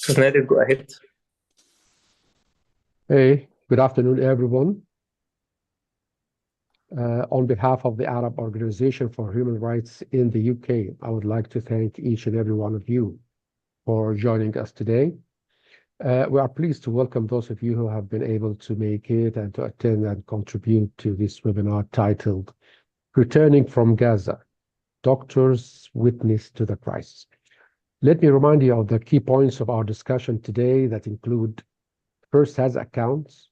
Ready, go ahead. Hey, good afternoon, everyone. On behalf of the Arab Organization for Human Rights in the UK, I would like to thank each and every one of you for joining us today. We are pleased to welcome those of you who have been able to make it and to attend and contribute to this webinar titled Returning from Gaza, Doctors Witness to the Crisis. Let me remind you of the key points of our discussion today that include first-hand accounts,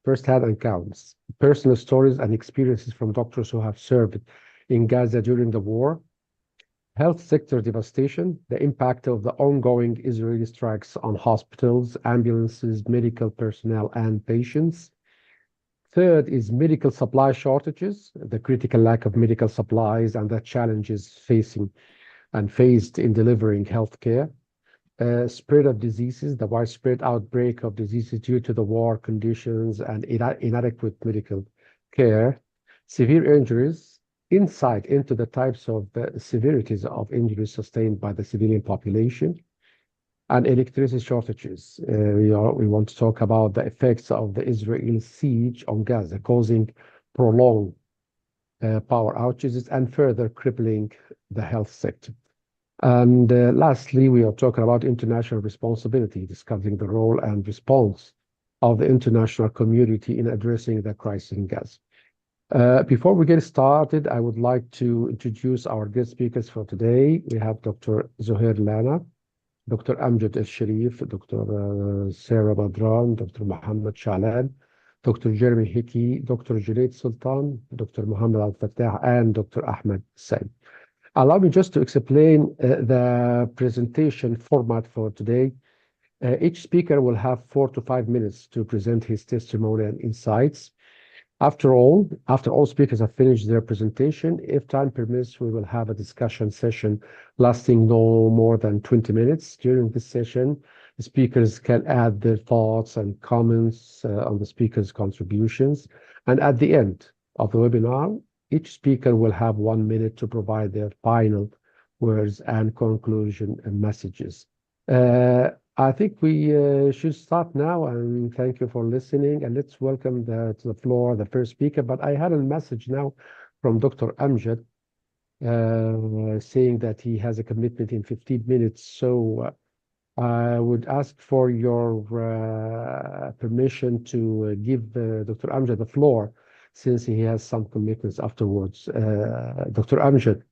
personal stories and experiences from doctors who have served in Gaza during the war, health sector devastation, the impact of the ongoing Israeli strikes on hospitals, ambulances, medical personnel, and patients. Third is medical supply shortages, the critical lack of medical supplies and the challenges faced in delivering healthcare. Spread of diseases, the widespread outbreak of diseases due to the war conditions and inadequate medical care. Severe injuries, insight into the types of severities of injuries sustained by the civilian population, and electricity shortages. We want to talk about the effects of the Israeli siege on Gaza, causing prolonged power outages and further crippling the health sector. And lastly, we are talking about international responsibility, discussing the role and response of the international community in addressing the crisis in Gaza. Before we get started, I would like to introduce our guest speakers for today. We have Dr. Zouhair Lahna, Dr. Amjad Alsherif, Dr. Sarah Badran, Dr. Mohammed Elshafie, Dr. Jeremy Hickey, Dr. Junaid Sultan, Dr. Mohamad Abdelfattah, and Dr. Ahmed Sayed. Allow me just to explain the presentation format for today. Each speaker will have 4 to 5 minutes to present his testimony and insights. After all speakers have finished their presentation, if time permits, we will have a discussion session lasting no more than 20 minutes. During this session, the speakers can add their thoughts and comments on the speakers' contributions. And at the end of the webinar, each speaker will have 1 minute to provide their final words and conclusion and messages. I think we should start now, and thank you for listening. And let's welcome to the floor the first speaker. But I had a message now from Dr. Amjad saying that he has a commitment in 15 minutes. So I would ask for your permission to give Dr. Amjad the floor, since he has some commitments afterwards. Dr. Amjad.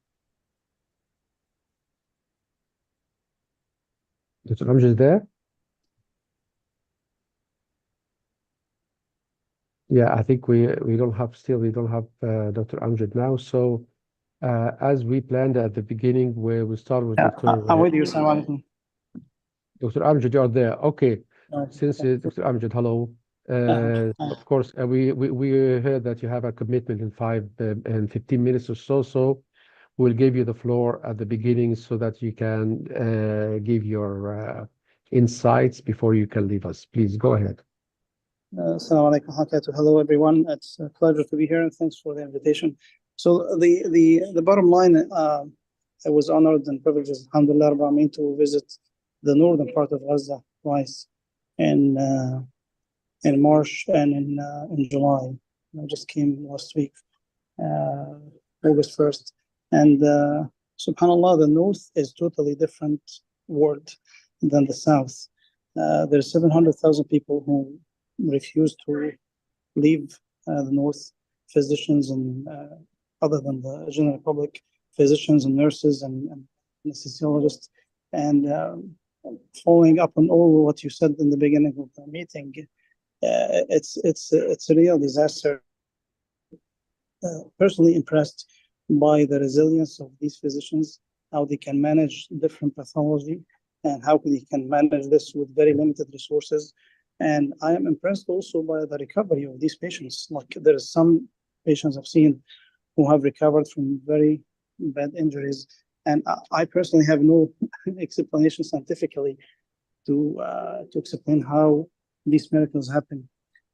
Dr. Amjad there? Yeah, I think we don't have Dr. Amjad now. So as we planned at the beginning, where we start with Dr. I'm with you. Assalamu Dr. Amjad, you're there. Okay. alaikum. Since Dr. Amjad, hello. Of course, we heard that you have a commitment in 15 minutes or so. So we'll give you the floor at the beginning so that you can give your insights before you can leave us. Please go ahead. Assalamu alaikum wa barakatuh. Hello, everyone. It's a pleasure to be here, and thanks for the invitation. So the bottom line, I was honored and privileged, alhamdulillah, to visit the northern part of Gaza twice in March and in July. I just came last week, August 1st. And subhanAllah, the north is totally different world than the south. There's 700,000 people who refuse to leave the north, physicians and other than the general public, physicians and nurses and anesthesiologists. And following up on all what you said in the beginning of the meeting, it's a real disaster. Personally impressed by the resilience of these physicians, how they can manage different pathology and how they can manage this with very limited resources. And I am impressed also by the recovery of these patients. Like there are some patients I've seen who have recovered from very bad injuries. And I personally have no explanation scientifically to explain how these miracles happen.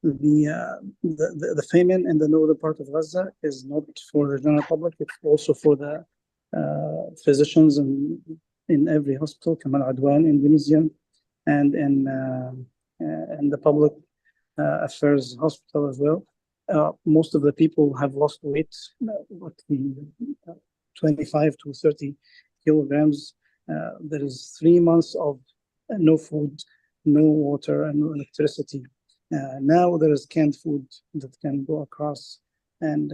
The famine in the northern part of Gaza is not for the general public, it's also for the physicians in every hospital, Kamal Adwan, Indonesian, and in the public affairs hospital as well. Most of the people have lost weight, 25 to 30 kilograms. There is 3 months of no food, no water, and no electricity. Now there is canned food that can go across, and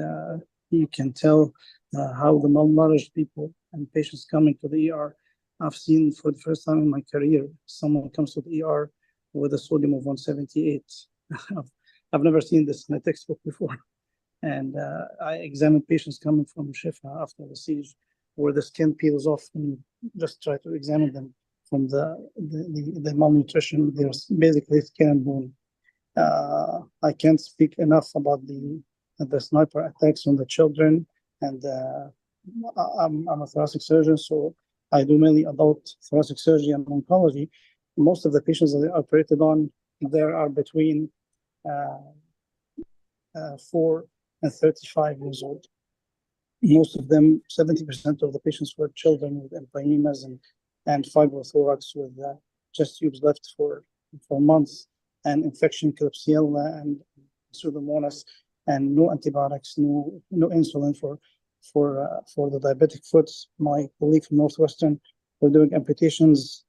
you can tell how the malnourished people and patients coming to the ER. I've seen for the first time in my career, someone comes to the ER with a sodium of 178. I've never seen this in a textbook before. And I examined patients coming from Shifa after the siege, where the skin peels off, and just try to examine them from the malnutrition. There's basically skin and bone. I can't speak enough about the sniper attacks on the children, and I'm a thoracic surgeon, so I do mainly adult thoracic surgery and oncology. Most of the patients that are operated on, there are between 4 and 35 years old. Most of them, 70% of the patients were children with empyemas and fibrothorax with chest tubes left for months, and infection, Klebsiella and Pseudomonas, and no antibiotics, no insulin for the diabetic foot. My colleague from Northwestern were doing amputations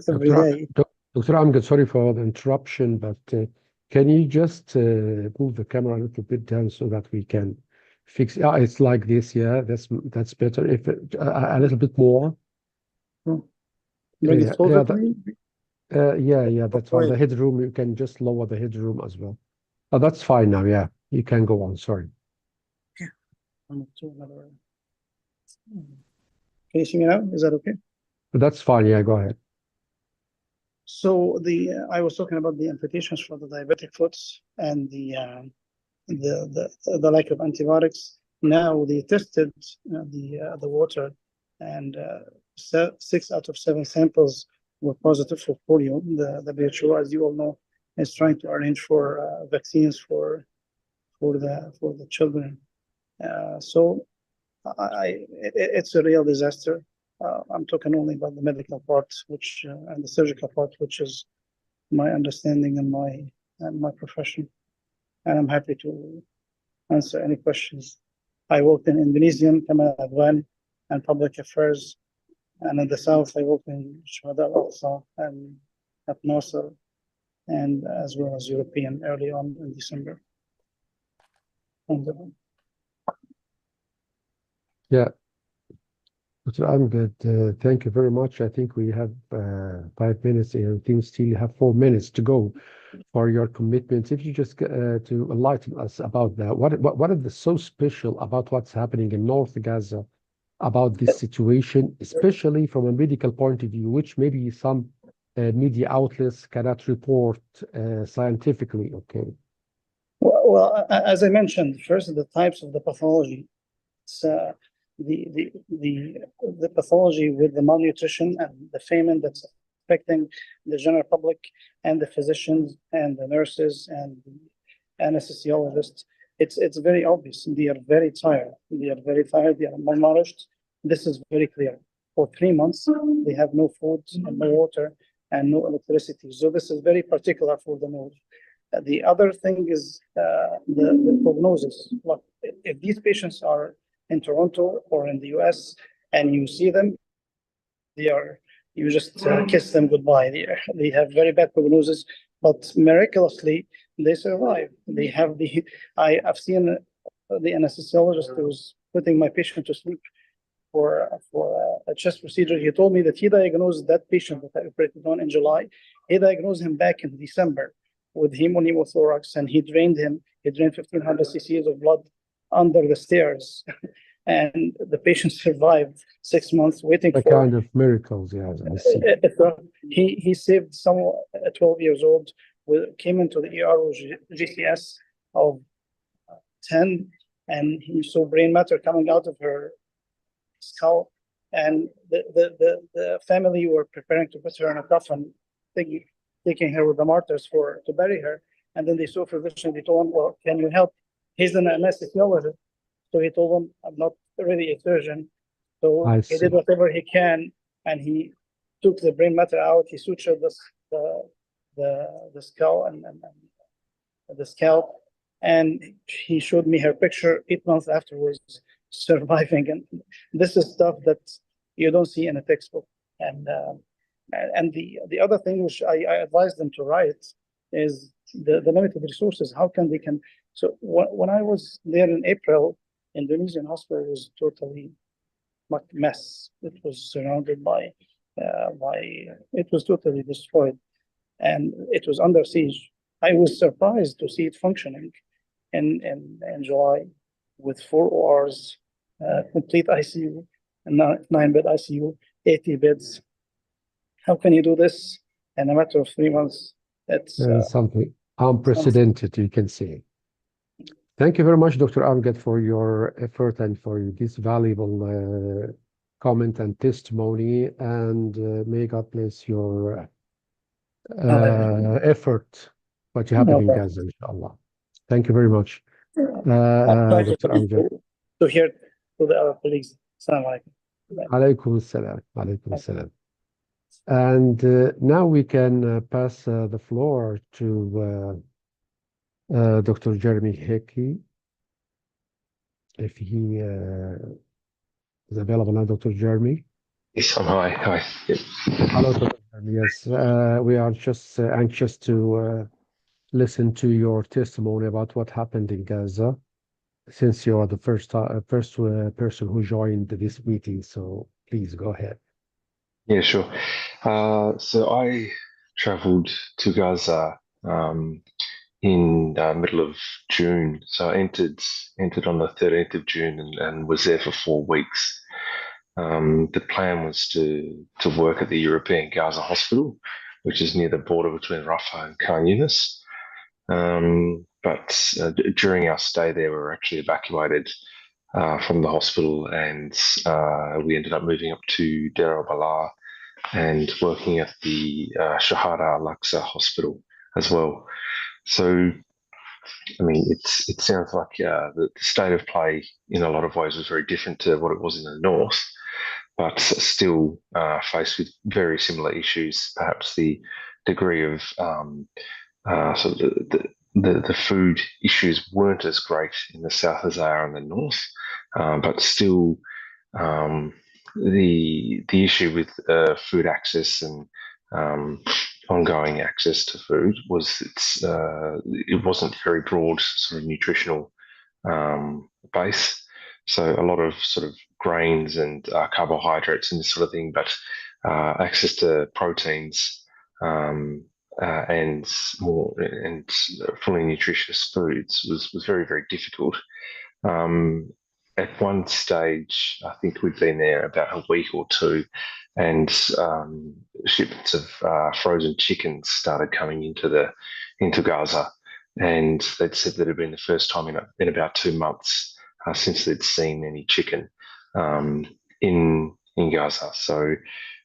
every day. Dr. Amjad, sorry for the interruption, but can you just move the camera a little bit down so that we can fix? Yeah, it's like this. Yeah, that's better. If a little bit more. Bring it closer to me. Yeah, that's fine. The headroom, you can just lower the headroom as well. Oh, that's fine now. Yeah, you can go on. Sorry. Okay. Can you see me now? Is that okay? That's fine. Yeah, go ahead. So I was talking about the amputations for the diabetic foots and the lack of antibiotics. Now they tested the water, and 6 out of 7 samples were positive for polio. The WHO, as you all know, is trying to arrange for vaccines for the children. So it's a real disaster. I'm talking only about the medical part, which and the surgical part, which is my understanding and my profession. And I'm happy to answer any questions. I worked in Indonesian, Badran, and public affairs, and in the south I worked in Junaid Sultan and at Nasser, and as well as European early on in December. Yeah. Dr. Amjad, thank you very much. I think we have 5 minutes and things still have 4 minutes to go for your commitment. If you just to enlighten us about that, what is so special about what's happening in North Gaza, about this situation, especially from a medical point of view, which maybe some media outlets cannot report scientifically, okay? Well, as I mentioned, first the types of the pathology. It's the pathology with the malnutrition and the famine that's affecting the general public and the physicians and the nurses and the anesthesiologists. It's very obvious. They are very tired. They are malnourished. This is very clear. For 3 months, they have no food and no water and no electricity. So this is very particular for the north. The other thing is the prognosis. Look, if these patients are in Toronto or in the US and you see them, you just kiss them goodbye. They have very bad prognosis, but miraculously they survive. They have I've seen the anesthesiologist who was putting my patient to sleep for a chest procedure. He told me that he diagnosed that patient that I operated on in July. He diagnosed him back in December with pneumothorax, and he drained him. He drained 1,500 cc's of blood under the stairs, and the patient survived 6 months waiting for kind of miracles. Yeah, I see. He saved someone 12 years old, came into the ER with GCS of 10, and he saw brain matter coming out of her skull, and the family were preparing to put her in a coffin, taking her with the martyrs to bury her. And then they saw a physician. They told him, well, can you help? He's an anesthesiologist. So he told them, I'm not really a surgeon. So he did whatever he can, and he took the brain matter out. He sutured the skull and the scalp, and he showed me her picture 8 months afterwards, surviving. And this is stuff that you don't see in a textbook. And the other thing which I advised them to write is the limited resources. How can they can? So when I was there in April, Indonesian hospital was totally mess. It was surrounded by it was totally destroyed, and it was under siege. I was surprised to see it functioning in July with 4 ORs, complete ICU, and 9-bed ICU, 80 beds. How can you do this in a matter of 3 months? It's something unprecedented, you can say. Thank you very much, Dr. Amjad, for your effort and for this valuable comment and testimony. And may God bless your effort, what you have in Gaza, inshallah. Thank you very much, Dr. Amjad. To hear to the other colleagues. Assalamu alaikum. Alaykum assalam. Alaykum assalam. And now we can pass the floor to Dr. Jeremy Hickey, if he is available now, Dr. Jeremy. Yes, hi. Yep. Hello, Dr. Jeremy. Yes, we are just anxious to listen to your testimony about what happened in Gaza, since you are the first person who joined this meeting. So please go ahead. Yeah, sure. So I traveled to Gaza in the middle of June. So I entered on the 13th of June and was there for 4 weeks. The plan was to work at the European Gaza Hospital, which is near the border between Rafah and Khan Yunis. But during our stay there, we were actually evacuated from the hospital, and we ended up moving up to Deir al-Balah and working at the Zouhair Lahna hospital as well. So, I mean, it sounds like the state of play in a lot of ways was very different to what it was in the north, but still faced with very similar issues. Perhaps the degree of sort of the food issues weren't as great in the south as they are in the north, but still the issue with food access and ongoing access to food was it wasn't very broad sort of nutritional base. So a lot of sort of grains and carbohydrates and this sort of thing, but access to proteins and fully nutritious foods was very, very difficult. At one stage, I think we'd been there about a week or two, and shipments of frozen chickens started coming into Gaza, and they'd said that it had been the first time in about 2 months since they'd seen any chicken in Gaza. So,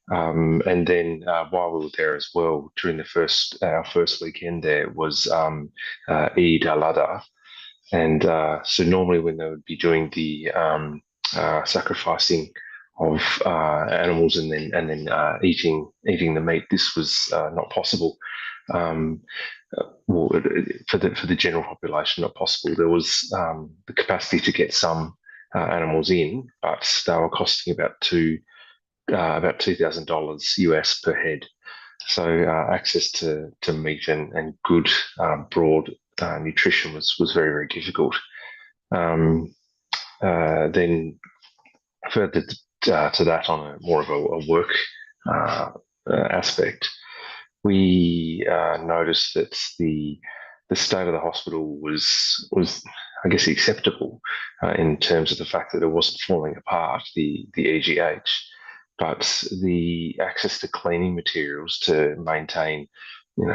and then while we were there as well, during our first weekend there was Eid al-Adha. And so normally when they would be doing the sacrificing of animals and then eating the meat, this was not possible. Well, for the general population, not possible. There was the capacity to get some animals in, but they were costing about $2,000 US per head. So access to meat and good broad nutrition was very, very difficult. Then further to that, on more of a work aspect, we noticed that the state of the hospital was I guess acceptable in terms of the fact that it wasn't falling apart, the EGH, but the access to cleaning materials to maintain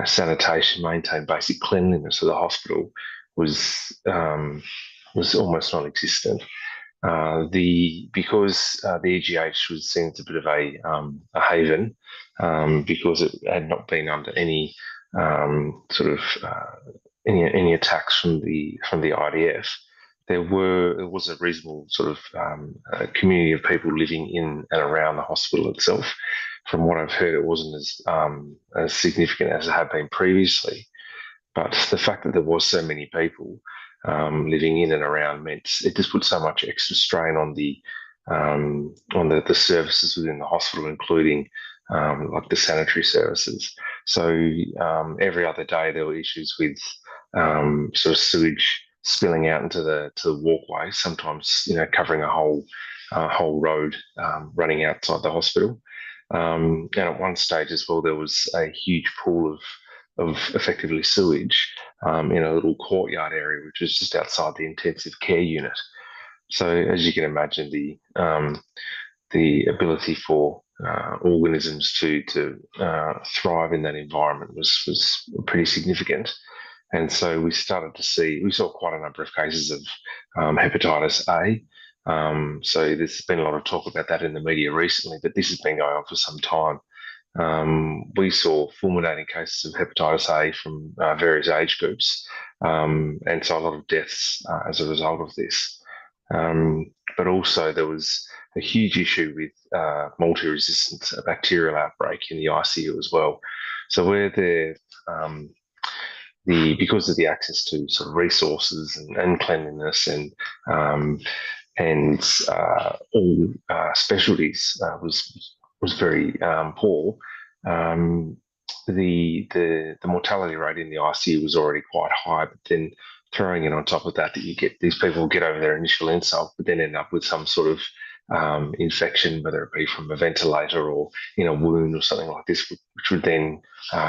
sanitation, maintain basic cleanliness of the hospital was almost non-existent. Because the EGH was seen as a bit of a haven, because it had not been under any any attacks from the IDF. There was a reasonable sort of community of people living in and around the hospital itself. from what I've heard, it wasn't as significant as it had been previously. But the fact that there was so many people living in and around meant it just put so much extra strain on the services within the hospital, including like the sanitary services. So every other day there were issues with sort of sewage spilling out into the walkway, sometimes covering a whole road running outside the hospital. And at one stage as well, there was a huge pool of effectively sewage in a little courtyard area, which was just outside the intensive care unit. So as you can imagine, the ability for organisms to thrive in that environment was pretty significant. And so we saw quite a number of cases of hepatitis A. So there's been a lot of talk about that in the media recently, but this has been going on for some time. We saw fulminating cases of hepatitis A from various age groups, and so a lot of deaths as a result of this. But also there was a huge issue with multi-resistant bacterial outbreak in the ICU as well. So where because of the access to sort of resources and cleanliness and all specialties was very poor. The mortality rate in the ICU was already quite high, but then throwing in on top of that you get these people get over their initial insult, but then end up with some sort of infection, whether it be from a ventilator or in a wound or something like this, which would then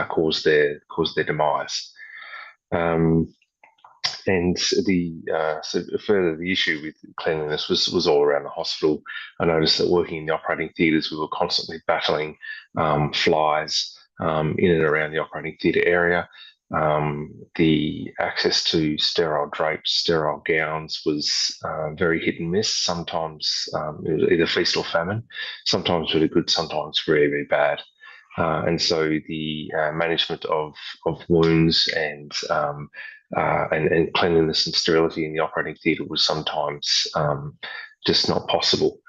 cause their demise. And so further, the issue with cleanliness was all around the hospital. I noticed that working in the operating theatres, we were constantly battling flies in and around the operating theatre area. The access to sterile drapes, sterile gowns was very hit and miss. Sometimes it was either feast or famine, sometimes really good, sometimes very, very bad. And so the management of wounds and cleanliness and sterility in the operating theatre was sometimes just not possible.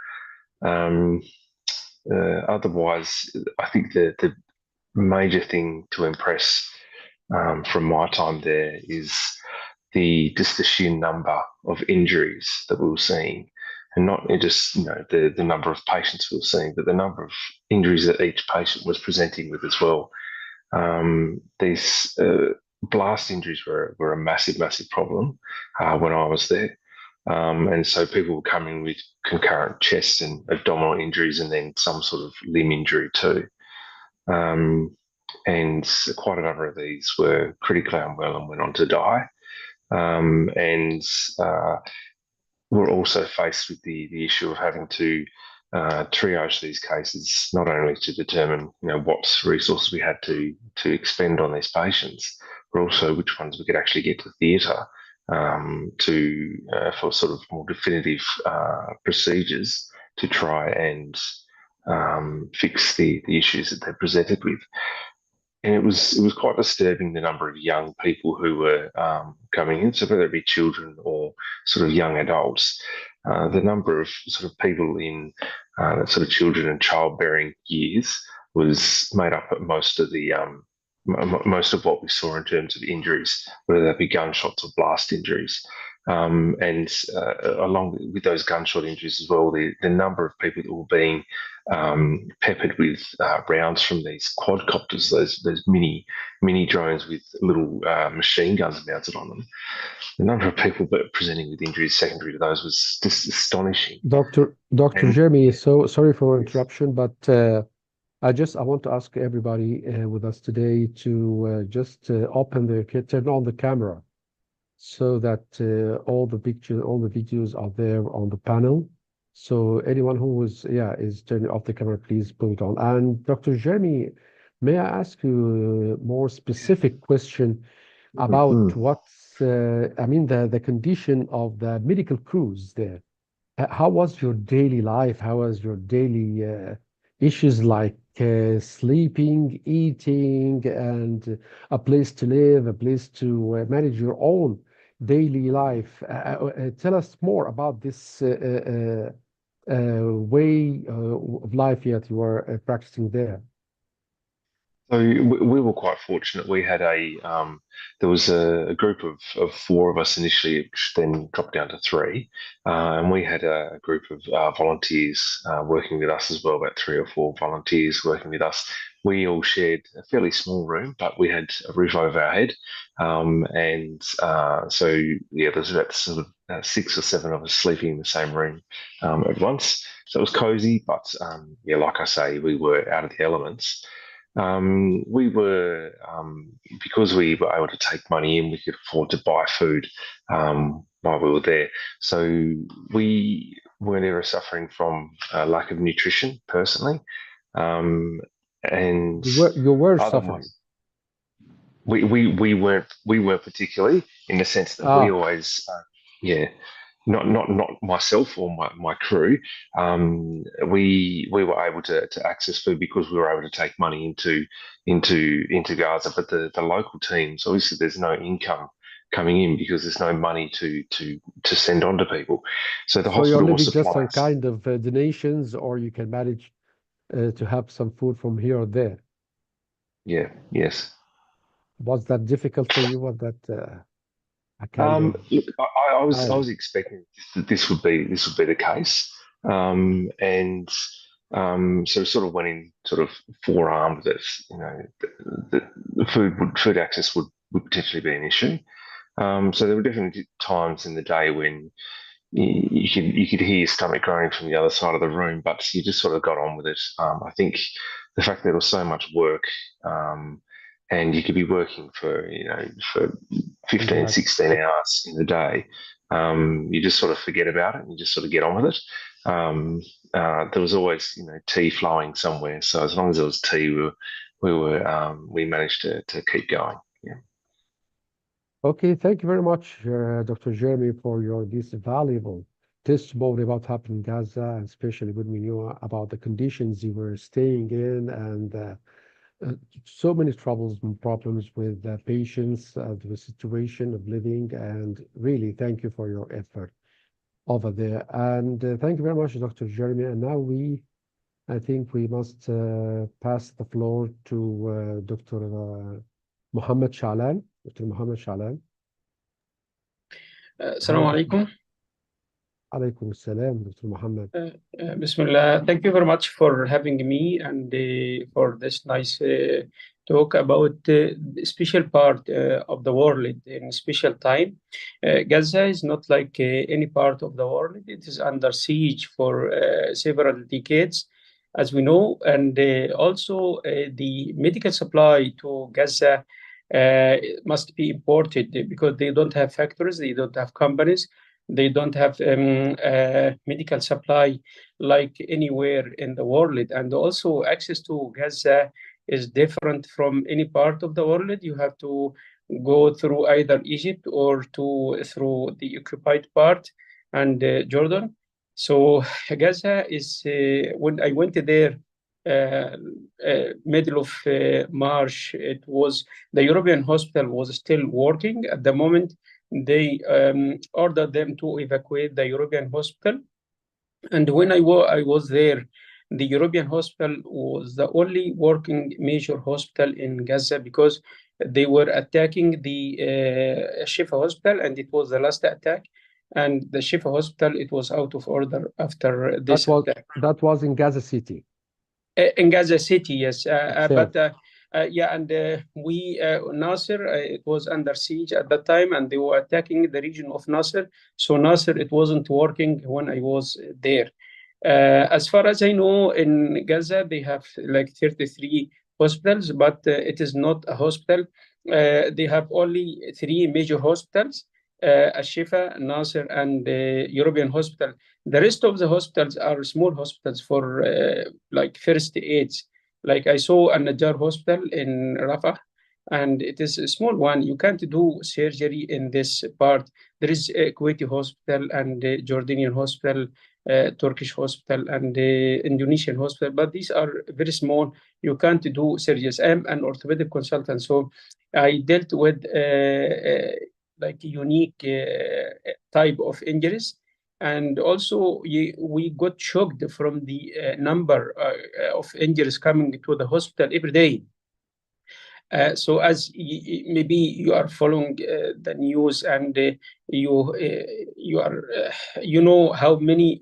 Otherwise, I think the major thing to impress from my time there is just the sheer number of injuries that we were seeing, and not just the number of patients we were seeing, but the number of injuries that each patient was presenting with as well. These blast injuries were a massive problem when I was there. And so people were coming with concurrent chest and abdominal injuries and then some sort of limb injury too. And quite a number of these were critically unwell and went on to die. And we're also faced with the issue of having to triage these cases, not only to determine what resources we had to expend on these patients, but also which ones we could actually get to theatre for sort of more definitive procedures to try and fix the issues that they presented with. And it was quite disturbing, the number of young people who were coming in, so whether it be children or sort of young adults. The number of sort of people in sort of children and childbearing years was made up of most of what we saw in terms of injuries, whether that be gunshots or blast injuries. And along with those gunshot injuries as well, the number of people that were being peppered with rounds from these quadcopters, those mini drones with little machine guns mounted on them. The number of people presenting with injuries secondary to those was just astonishing. Dr. Jeremy, so sorry for interruption, but I want to ask everybody with us today to just turn on the camera, so that all the videos are there on the panel. So anyone who is turning off the camera, please put it on. And Dr. Jeremy, may I ask you a more specific question about the condition of the medical crews there? How was your daily life? How was your daily issues like sleeping, eating, and a place to live, a place to manage your own daily life? Tell us more about this way of life that you are practicing there. So we were quite fortunate. We had there was a group of four of us initially, which then dropped down to three, and we had a group of volunteers working with us as well, about three or four volunteers working with us. We all shared a fairly small room, but we had a roof over our head, and so yeah, there's about sort of six or seven of us sleeping in the same room at once. So it was cozy, but yeah, like I say, we were out of the elements. We were, because we were able to take money in, we could afford to buy food while we were there. So we weren't ever suffering from lack of nutrition personally. And You were suffering. otherwise, we weren't particularly, in the sense that we Ah, always, yeah, not myself or my crew. We were able to access food because we were able to take money into Gaza. But the local teams, obviously, there's no income coming in because there's no money to send on to people. So the so you're hospital will living just supply on us. kind of donations, or you can manage to have some food from here or there. Yeah, yes. Was that difficult for you? Was that a kind of Look, I was challenge? expecting that this would be the case, and so sort of went in sort of forearmed that the food access would potentially be an issue. So there were definitely times in the day when you could hear your stomach growling from the other side of the room, but you just sort of got on with it. I think the fact that there was so much work, and you could be working for 15, Exactly. 16 hours in the day, you just sort of forget about it and you just sort of get on with it. There was always tea flowing somewhere, so as long as there was tea, we managed to keep going. Yeah. Okay, thank you very much, Dr. Jeremy, for your this valuable testimony about happening in Gaza, and especially when we knew about the conditions you were staying in, and uh, so many troubles and problems with patients, the situation of living, and really thank you for your effort over there. And thank you very much, Dr. Jeremy. And now I think we must pass the floor to Dr. Mohammed Shalan. Dr. Mohammed Shalan. Assalamu alaikum. Alaikum salam, Dr. Mohammed. Bismillah. Thank you very much for having me and for this nice talk about the special part of the world in special time. Gaza is not like any part of the world. It is under siege for several decades, as we know. And also the medical supply to Gaza must be imported because they don't have factories, they don't have companies, they don't have medical supply like anywhere in the world. And also access to Gaza is different from any part of the world. You have to go through either Egypt or through the occupied part and Jordan. So Gaza is, when I went there, middle of March, the European hospital was still working. At the moment, they ordered them to evacuate the European hospital. And when I was there, the European hospital was the only working major hospital in Gaza because they were attacking the Shifa hospital, and it was the last attack. And the Shifa hospital, it was out of order after this attack. That was in Gaza City. In Gaza City, yes. Itself. But yeah, and Nasser, it was under siege at that time, and they were attacking the region of Nasser. So Nasser, it wasn't working when I was there. As far as I know, in Gaza, they have like 33 hospitals, but it is not a hospital. They have only three major hospitals, Al-Shifa, Nasser, and European Hospital. The rest of the hospitals are small hospitals for like first aids. Like I saw an Najjar hospital in Rafah, and it is a small one. You can't do surgery in this part. There is a Kuwaiti hospital and a Jordanian hospital, Turkish hospital, and Indonesian hospital, but these are very small. You can't do surgeries. I am an orthopedic consultant, so I dealt with like unique type of injuries. And also, we got shocked from the number of injuries coming to the hospital every day. So as maybe you are following the news, and you know how many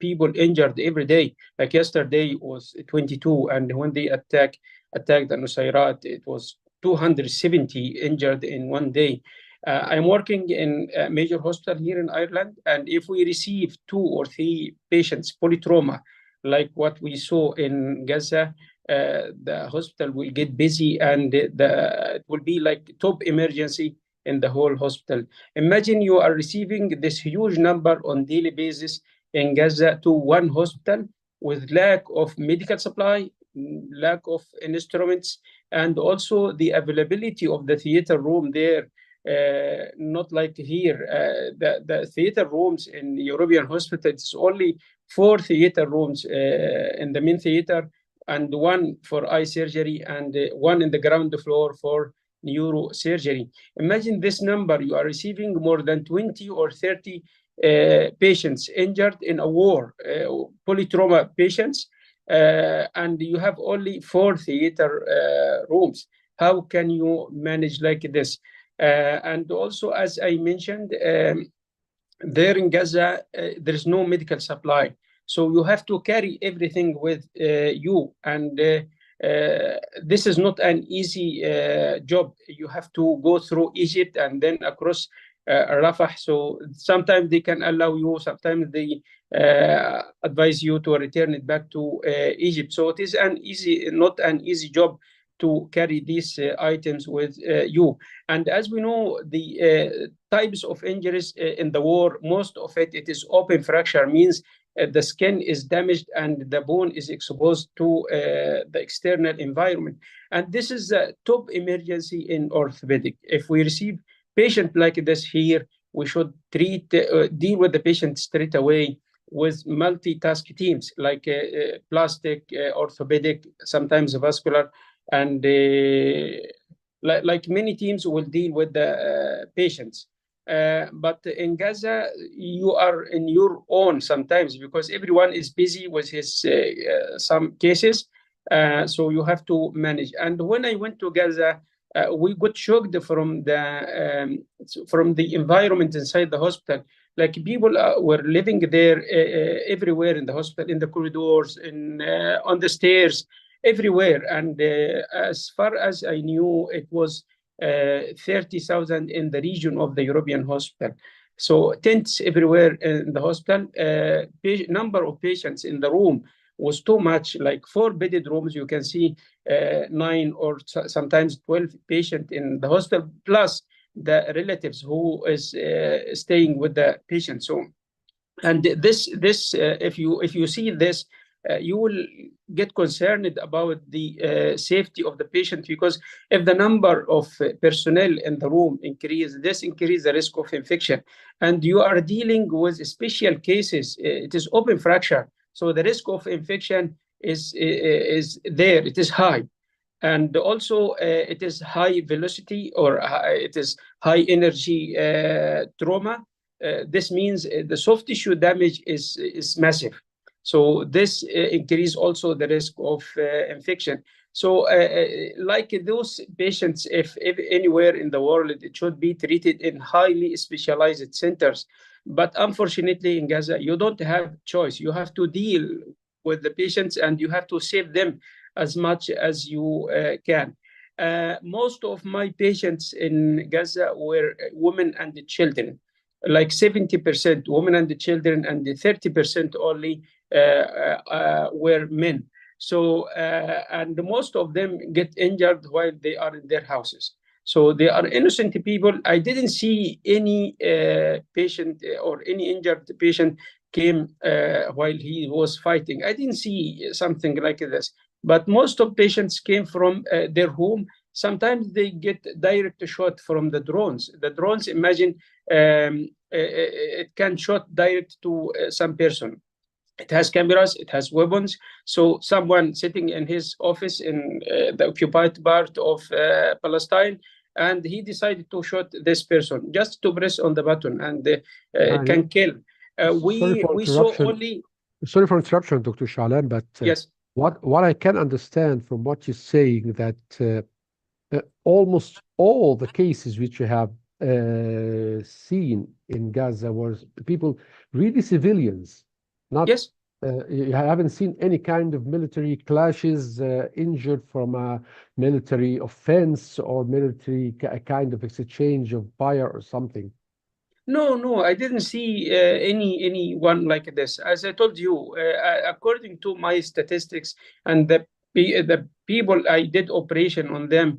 people injured every day. Like yesterday was 22, and when they attacked the Nusayrat, it was 270 injured in one day. I'm working in a major hospital here in Ireland, and if we receive 2 or 3 patients polytrauma, like what we saw in Gaza, the hospital will get busy, and it will be like top emergency in the whole hospital. Imagine you are receiving this huge number on daily basis in Gaza to one hospital, with lack of medical supply, lack of instruments, and also the availability of the theater room there. Not like here, the theater rooms in European hospitals is only 4 theater rooms in the main theater, and 1 for eye surgery, and 1 in the ground floor for neurosurgery. Imagine this number. You are receiving more than 20 or 30 patients injured in a war, polytrauma patients, and you have only 4 theater rooms. How can you manage like this? And also, as I mentioned, there in Gaza, there's no medical supply. So you have to carry everything with you. And this is not an easy job. You have to go through Egypt and then across Rafah. So sometimes they can allow you, sometimes they advise you to return it back to Egypt. So it is not an easy job to carry these items with you. And as we know, the types of injuries in the war, most of it is open fracture, means the skin is damaged and the bone is exposed to the external environment. And this is a top emergency in orthopedic. If we receive patient like this here, we should deal with the patient straight away with multitask teams, like plastic, orthopedic, sometimes vascular, and like many teams will deal with the patients. But in Gaza, you are in your own sometimes, because everyone is busy with his some cases. So you have to manage. And when I went to Gaza, we got shocked from the environment inside the hospital. Like people were living there everywhere in the hospital, in the corridors, on the stairs, everywhere. And as far as I knew, it was 30,000 in the region of the European hospital. So tents everywhere in the hospital. Number of patients in the room was too much, like 4 bedded rooms. You can see 9 or sometimes 12 patients in the hospital, plus the relatives who is staying with the patient. So, and this if you see this, you will get concerned about the safety of the patient, because if the number of personnel in the room increase, this increases the risk of infection. And you are dealing with special cases. It is open fracture, so the risk of infection is there. It is high. And also it is high velocity, or it is high energy trauma. This means the soft tissue damage is massive. So this increases also the risk of infection. So like those patients, if anywhere in the world, it should be treated in highly specialized centers. But unfortunately in Gaza, you don't have choice. You have to deal with the patients, and you have to save them as much as you can. Most of my patients in Gaza were women and children, like 70% women and children, and 30% only were men. So, and most of them get injured while they are in their houses. So they are innocent people. I didn't see any patient or any injured patient came while he was fighting. I didn't see something like this. But most of patients came from their home. Sometimes they get direct shot from the drones. The drones, imagine, it can shot direct to some person. It has cameras, it has weapons. So someone sitting in his office in the occupied part of Palestine, and he decided to shoot this person just to press on the button, and it can kill. We saw only. Sorry for interruption, Dr. Sha'lan, but yes. What I can understand from what you're saying, that almost all the cases which you have seen in Gaza was people, really civilians, not Yes. you haven't seen any kind of military clashes, injured from a military offense or military kind of exchange of fire or something. No, I didn't see anyone like this. As I told you, according to my statistics and the people I did operation on them,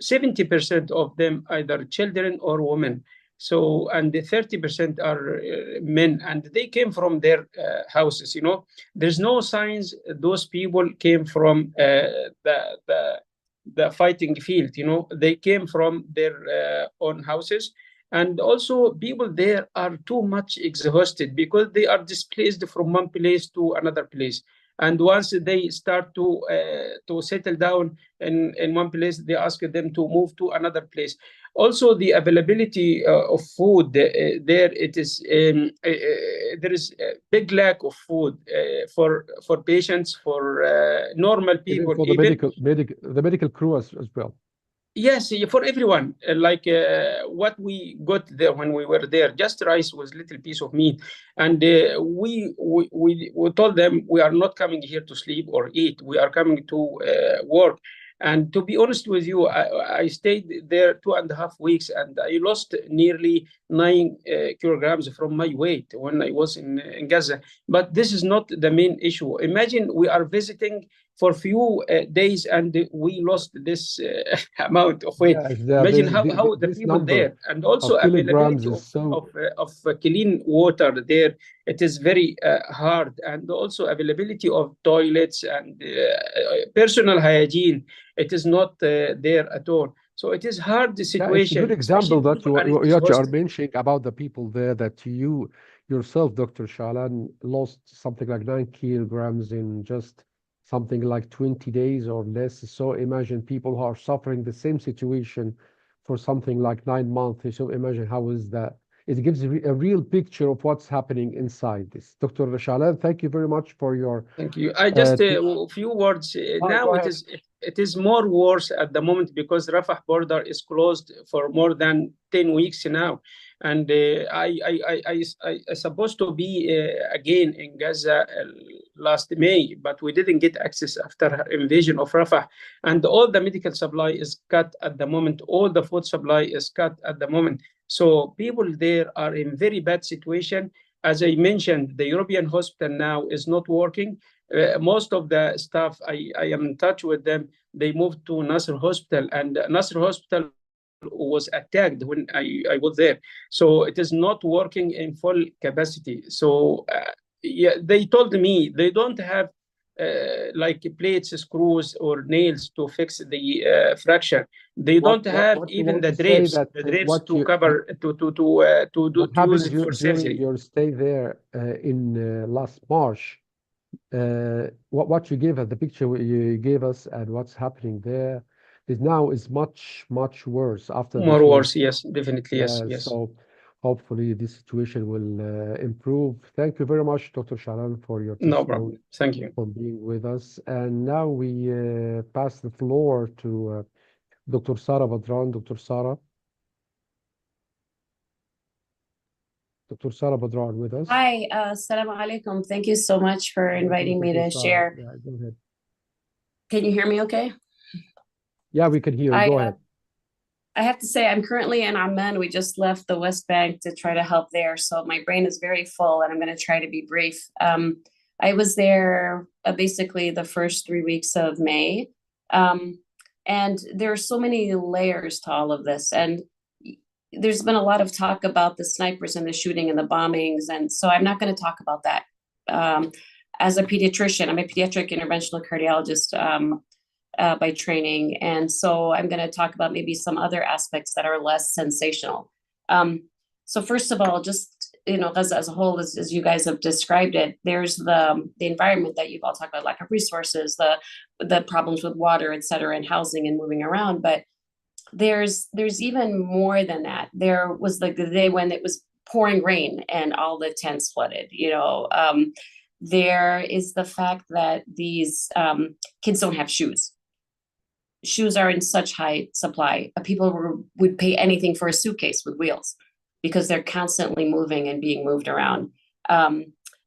70% of them either children or women. So, and the 30% are men, and they came from their houses. There's no signs those people came from the fighting field. They came from their own houses. And also, people there are too much exhausted because they are displaced from one place to another place. And once they start to settle down in one place, they ask them to move to another place. Also, the availability of food there, there is a big lack of food for patients, for normal Even people, for the medical crew as well. Yes, for everyone. Like what we got there when we were there, just rice with little piece of meat, and we told them we are not coming here to sleep or eat. We are coming to work. And to be honest with you, I stayed there 2.5 weeks, and I lost nearly 9 kilograms from my weight when I was in Gaza. But this is not the main issue. Imagine we are visiting for few days and we lost this amount of weight. Yeah, Imagine how the this people number there, and also of kilograms availability is so. of clean water there. It is very hard, and also availability of toilets and personal hygiene. It is not there at all. So it is hard Yeah, it's a good situation, example especially that people are you are exhausted. mentioning about the people there, that you yourself, Dr. Shalan, lost something like 9 kilograms in just something like 20 days or less. So imagine people who are suffering the same situation for something like 9 months. So imagine how is that. It gives a real picture of what's happening inside this. Dr. Shalan, thank you very much for your Thank you. I just t- a few words. go Now ahead. it is more worse at the moment because Rafah border is closed for more than 10 weeks now, and I supposed to be again in Gaza last May, but we didn't get access after invasion of Rafah, and all the medical supply is cut at the moment. All the food supply is cut at the moment. So people there are in very bad situation. As I mentioned, the European hospital now is not working. Most of the staff, I am in touch with them. They moved to Nasser Hospital, and Nasser Hospital was attacked when I was there. So it is not working in full capacity. So yeah, they told me they don't have like plates, screws, or nails to fix the fracture. They don't have What you even want the to say drapes, that to cover what to use happened it for during surgery. your stay there in last March? What you gave us, the picture you gave us, and what's happening there is much worse after the More close. worse, yes, definitely, yes, Yeah, yes. so hopefully this situation will improve. Thank you very much, Dr. Sharan, for your No testimony, problem. Thank you. for being with us. And now we pass the floor to Dr. Sarah Badran. Dr. Sarah Badran with us. Hi, assalamu alaikum. Thank you so much for inviting me to share. Yeah, go ahead. Can you hear me okay? Yeah, we can hear you. Go ahead. I have to say, I'm currently in Amman. We just left the West Bank to try to help there. So my brain is very full, and I'm going to try to be brief. I was there basically the first 3 weeks of May. And there are so many layers to all of this. And there's been a lot of talk about the snipers and the shooting and the bombings. And so I'm not going to talk about that. As a pediatrician, I'm a pediatric interventional cardiologist by training. And so I'm going to talk about maybe some other aspects that are less sensational. So first of all, just, Gaza as a whole, as you guys have described it, there's the environment that you've all talked about, lack of resources, the problems with water, et cetera, and housing and moving around. But there's even more than that. There was like the day when it was pouring rain and all the tents flooded. There is the fact that these kids don't have shoes. shoes are in such high supply. People would pay anything for a suitcase with wheels because they're constantly moving and being moved around.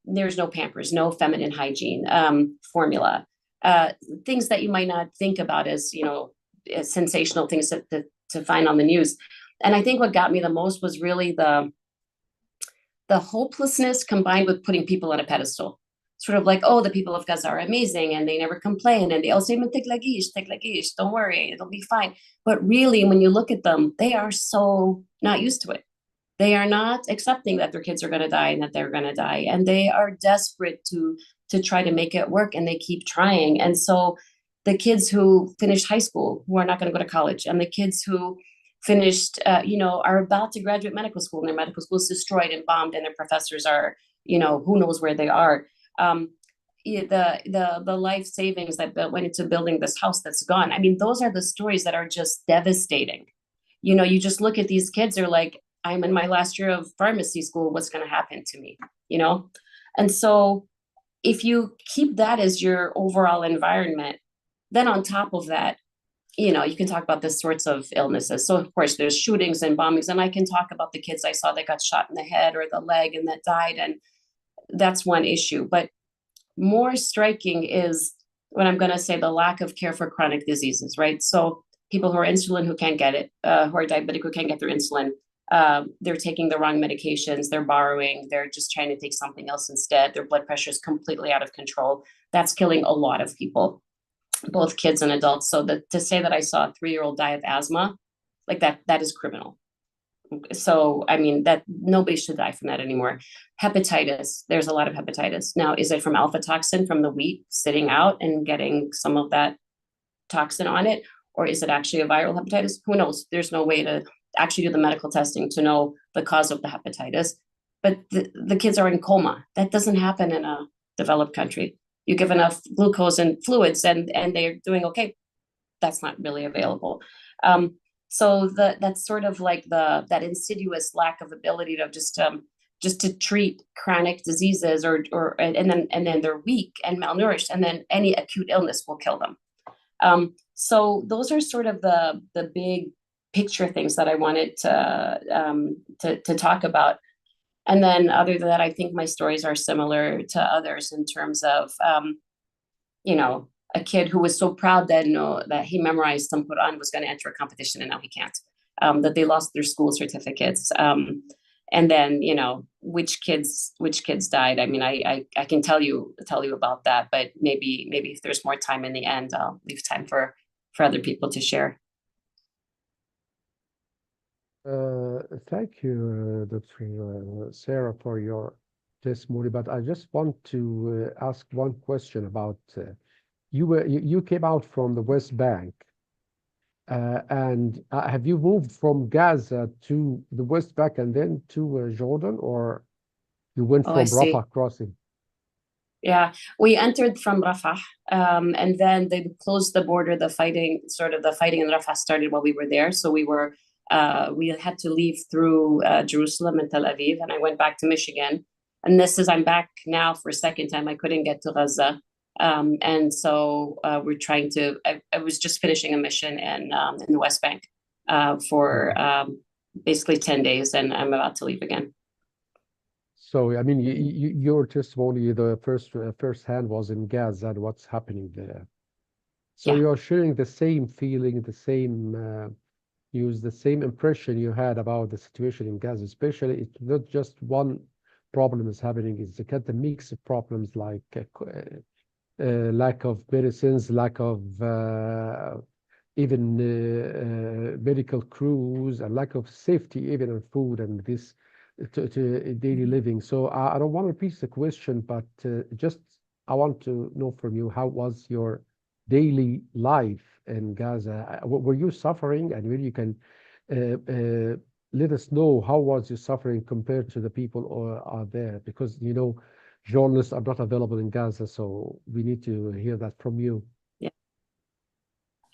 There's no Pampers, no feminine hygiene formula, things that you might not think about as, sensational things to find on the news. And I think what got me the most was really the hopelessness combined with putting people on a pedestal. Sort of like, oh, the people of Gaza are amazing and they never complain and they all say, don't worry, it'll be fine. But really, when you look at them, they are so not used to it. They are not accepting that their kids are going to die and that they're going to die. And they are desperate to try to make it work, and they keep trying. And so the kids who finished high school, who are not going to go to college, and the kids who finished, are about to graduate medical school, and their medical school is destroyed and bombed, and their professors are, who knows where they are. The life savings that went into building this house that's gone. I mean, those are the stories that are just devastating. You just look at these kids, they're like, I'm in my last year of pharmacy school. What's going to happen to me? And so if you keep that as your overall environment, then on top of that, you can talk about the sorts of illnesses. So of course there's shootings and bombings, and I can talk about the kids I saw that got shot in the head or the leg and that died. And that's one issue. But more striking is what I'm going to say, the lack of care for chronic diseases, right? So people who are insulin who can't get it, who are diabetic who can't get their insulin, they're taking the wrong medications, they're borrowing, they're just trying to take something else instead. Their blood pressure is completely out of control. That's killing a lot of people, both kids and adults. So to say that I saw a 3-year-old die of asthma, like that is criminal. So, I mean, that nobody should die from that anymore. Hepatitis, there's a lot of hepatitis. Now, is it from alpha toxin from the wheat sitting out and getting some of that toxin on it? Or is it actually a viral hepatitis? Who knows? There's no way to actually do the medical testing to know the cause of the hepatitis. But the kids are in coma. That doesn't happen in a developed country. You give enough glucose and fluids and they're doing okay. That's not really available. So that's sort of like that insidious lack of ability to just to treat chronic diseases and then they're weak and malnourished, and then any acute illness will kill them. So those are sort of the big picture things that I wanted to talk about. And then other than that, I think my stories are similar to others in terms of, a kid who was so proud that that he memorized some Quran was going to enter a competition and now he can't. That they lost their school certificates, and then which kids died. I mean, I can tell you about that, but maybe if there's more time in the end, I'll leave time for other people to share. Thank you, Dr. Sarah, for your testimony. But I just want to ask one question about. You came out from the West Bank, and have you moved from Gaza to the West Bank and then to Jordan, or you went from Rafah crossing? Yeah, we entered from Rafah, and then they closed the border. The fighting in Rafah started while we were there. So we had to leave through Jerusalem and Tel Aviv, and I went back to Michigan. And I'm back now for a second time. I couldn't get to Gaza. And so we're trying to, I was just finishing a mission in the West Bank for basically 10 days, and I'm about to leave again. So, I mean, your testimony, the first hand was in Gaza and what's happening there. So you're sharing the same feeling, the same news, the same impression you had about the situation in Gaza, especially it's not just one problem is happening, it's the mix of problems like lack of medicines, lack of even medical crews, and lack of safety even in food and this to daily living. So I don't want to repeat the question, but just I want to know from you, how was your daily life in Gaza? Were you suffering? And maybe you can let us know how was your suffering compared to the people who are there, because journalists are not available in Gaza, so we need to hear that from you. Yeah,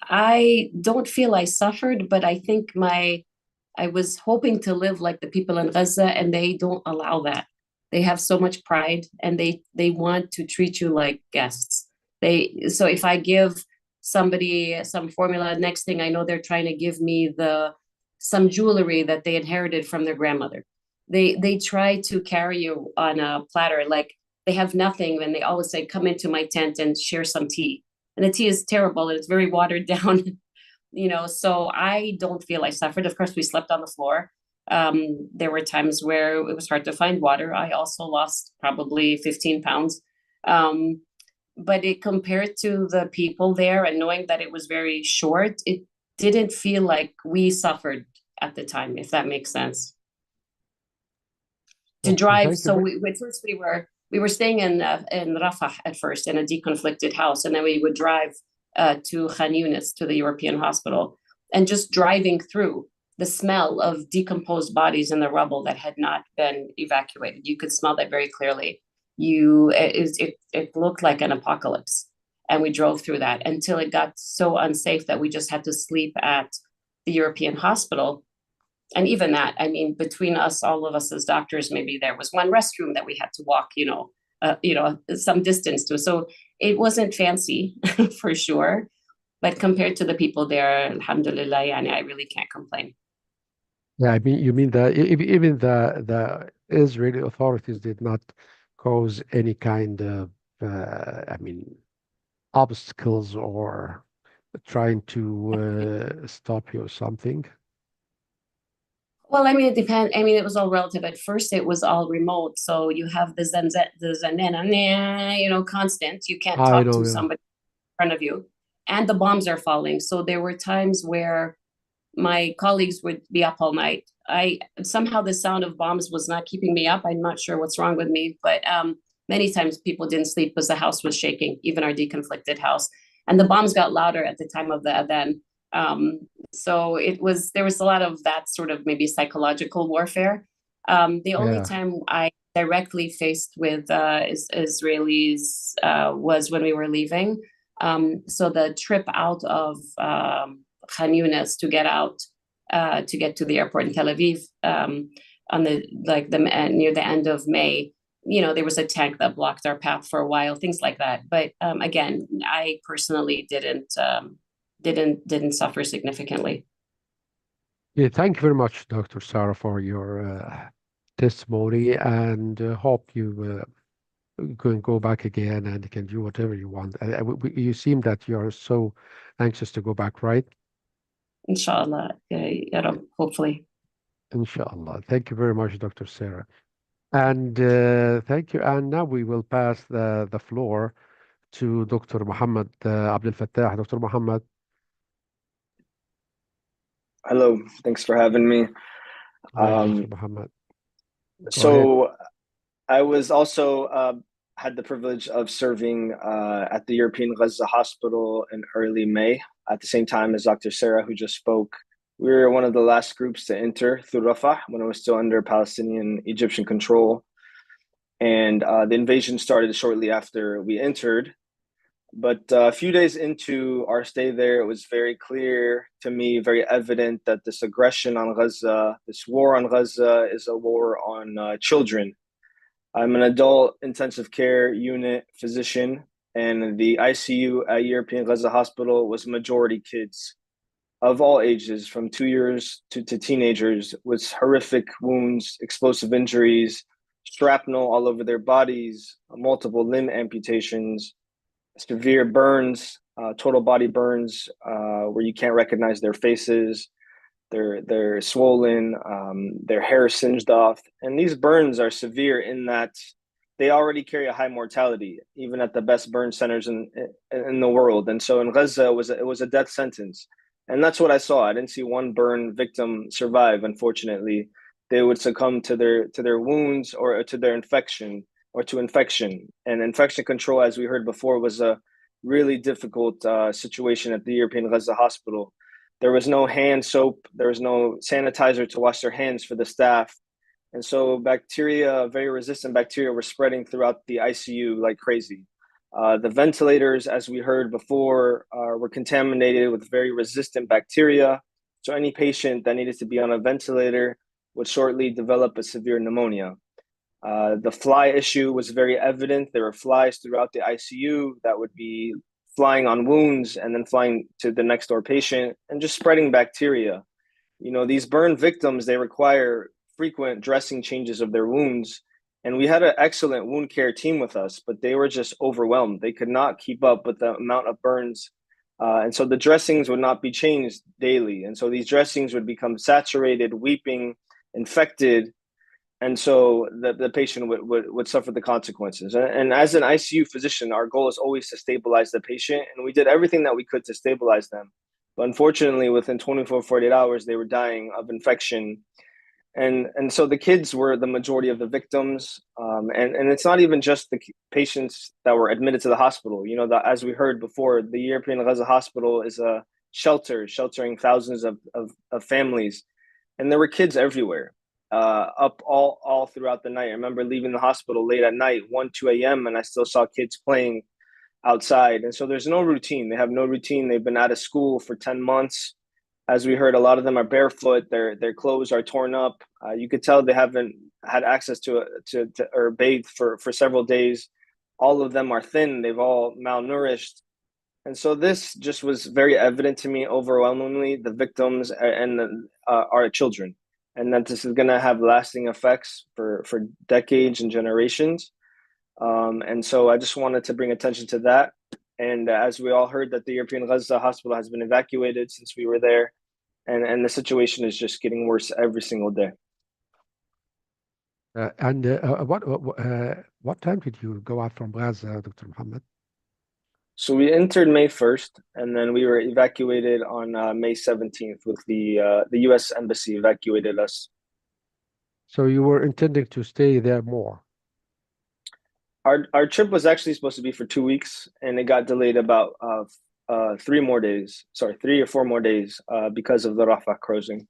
I don't feel I suffered, but I think I was hoping to live like the people in Gaza, and they don't allow that. They have so much pride, and they want to treat you like guests. So if I give some formula. Next thing I know, they're trying to give me some jewelry that they inherited from their grandmother. They try to carry you on a platter, like they have nothing, and they always say, come into my tent and share some tea. And the tea is terrible, and it's very watered down, so I don't feel I suffered. Of course, we slept on the floor. There were times where it was hard to find water. I also lost probably 15 pounds. But it compared to the people there and knowing that it was very short, it didn't feel like we suffered at the time, if that makes sense. To drive, so we were staying in Rafah at first in a deconflicted house, and then we would drive to Khan Yunis, to the European hospital, and just driving through, the smell of decomposed bodies in the rubble that had not been evacuated, you could smell that very clearly. It looked like an apocalypse, and we drove through that until it got so unsafe that we just had to sleep at the European hospital. And even that, I mean, between us, all of us as doctors, maybe there was one restroom that we had to walk, some distance to. So it wasn't fancy for sure, but compared to the people there, alhamdulillah, I really can't complain. Yeah, I mean, you mean that even the Israeli authorities did not cause any kind of, obstacles or trying to stop you or something? Well, I mean, it depends. I mean, it was all relative. At first, it was all remote. So you have the zanzana, constant. You can't talk to somebody in front of you. And the bombs are falling. So there were times where my colleagues would be up all night. Somehow the sound of bombs was not keeping me up. I'm not sure what's wrong with me, but many times people didn't sleep because the house was shaking, even our deconflicted house. And the bombs got louder at the time of the adhan. So there was a lot of that sort of maybe psychological warfare. The only time I directly faced with Israelis was when we were leaving. So the trip out of Khan Yunis to get out, to get to the airport in Tel Aviv, near the end of May, there was a tank that blocked our path for a while, things like that. But again, I personally didn't suffer significantly. Yeah, thank you very much, Dr. Sarah, for your testimony, and hope you can go back again and can do whatever you want. You seem that you are so anxious to go back, right? Inshallah, hopefully. Inshallah. Thank you very much, Dr. Sarah. And thank you. And now we will pass the floor to Dr. Mohamad Abdelfattah. Dr. Mohamad. Hello, thanks for having me. Dr. Mohamad. So I was also had the privilege of serving at the European Gaza Hospital in early May, at the same time as Dr. Sarah, who just spoke. We were one of the last groups to enter through Rafah when it was still under Palestinian Egyptian control. And the invasion started shortly after we entered. But a few days into our stay there, it was very clear to me, very evident that this aggression on Gaza, this war on Gaza, is a war on children. I'm an adult intensive care unit physician, and the ICU at European Gaza Hospital was majority kids of all ages, from 2 years to teenagers, with horrific wounds, explosive injuries, shrapnel all over their bodies, multiple limb amputations, severe burns, total body burns, where you can't recognize their faces. They're swollen, their hair singed off. And these burns are severe in that they already carry a high mortality, even at the best burn centers in the world. And so in Gaza, it was a death sentence. And that's what I saw. I didn't see one burn victim survive, unfortunately. They would succumb to their wounds or to their infection or to infection. And infection control, as we heard before, was a really difficult situation at the European Gaza Hospital. There was no hand soap. There was no sanitizer to wash their hands for the staff. And so bacteria, very resistant bacteria, were spreading throughout the ICU like crazy. The ventilators, as we heard before, were contaminated with very resistant bacteria. So any patient that needed to be on a ventilator would shortly develop a severe pneumonia. The fly issue was very evident. There were flies throughout the ICU that would be flying on wounds and then flying to the next door patient and just spreading bacteria. You know, these burn victims, they require frequent dressing changes of their wounds. And we had an excellent wound care team with us, but they were just overwhelmed. They could not keep up with the amount of burns. And so the dressings would not be changed daily. And so these dressings would become saturated, weeping, infected. And so the patient would suffer the consequences. And as an ICU physician, our goal is always to stabilize the patient. And we did everything that we could to stabilize them. But unfortunately, within 24, 48 hours, they were dying of infection. And so the kids were the majority of the victims. And it's not even just the patients that were admitted to the hospital. You know, as we heard before, the European Gaza hospital is a shelter, sheltering thousands of families. And there were kids everywhere, up all throughout the night. I remember leaving the hospital late at night, 1, 2 a.m., and I still saw kids playing outside. And so there's no routine. They have no routine. They've been out of school for 10 months. As we heard, a lot of them are barefoot. Their clothes are torn up. You could tell they haven't had access to or bathed for several days. All of them are thin. They've all malnourished. And so this just was very evident to me overwhelmingly. The victims and are children, and that this is going to have lasting effects for decades and generations. And so I just wanted to bring attention to that. And as we all heard, that the European Gaza hospital has been evacuated since we were there. And the situation is just getting worse every single day. What time did you go out from Gaza, Dr. Mohammed? So we entered May 1st, and then we were evacuated on May 17th with the U.S. Embassy evacuated us. So you were intending to stay there more? Our trip was actually supposed to be for 2 weeks, and it got delayed about 3 or 4 more days because of the Rafah crossing.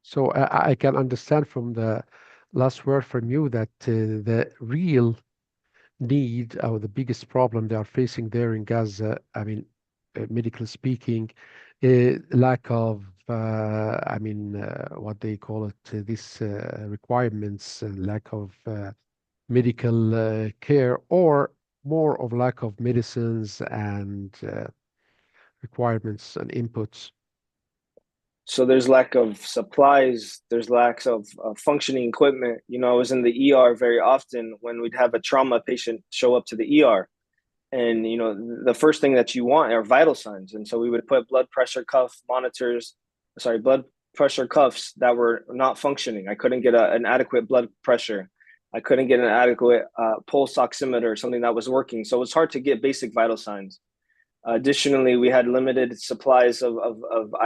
So I can understand from the last word from you that the real need or the biggest problem they are facing there in Gaza, I mean, medically speaking, lack of, what they call it, these requirements, lack of medical care, or more of lack of medicines and requirements and inputs. So there's lack of supplies, there's lack of functioning equipment. You know, I was in the ER very often when we'd have a trauma patient show up to the ER. And, you know, the first thing that you want are vital signs. And so we would put blood pressure cuffs that were not functioning. I couldn't get an adequate blood pressure. I couldn't get an adequate pulse oximeter, something that was working. So it was hard to get basic vital signs. Additionally, we had limited supplies of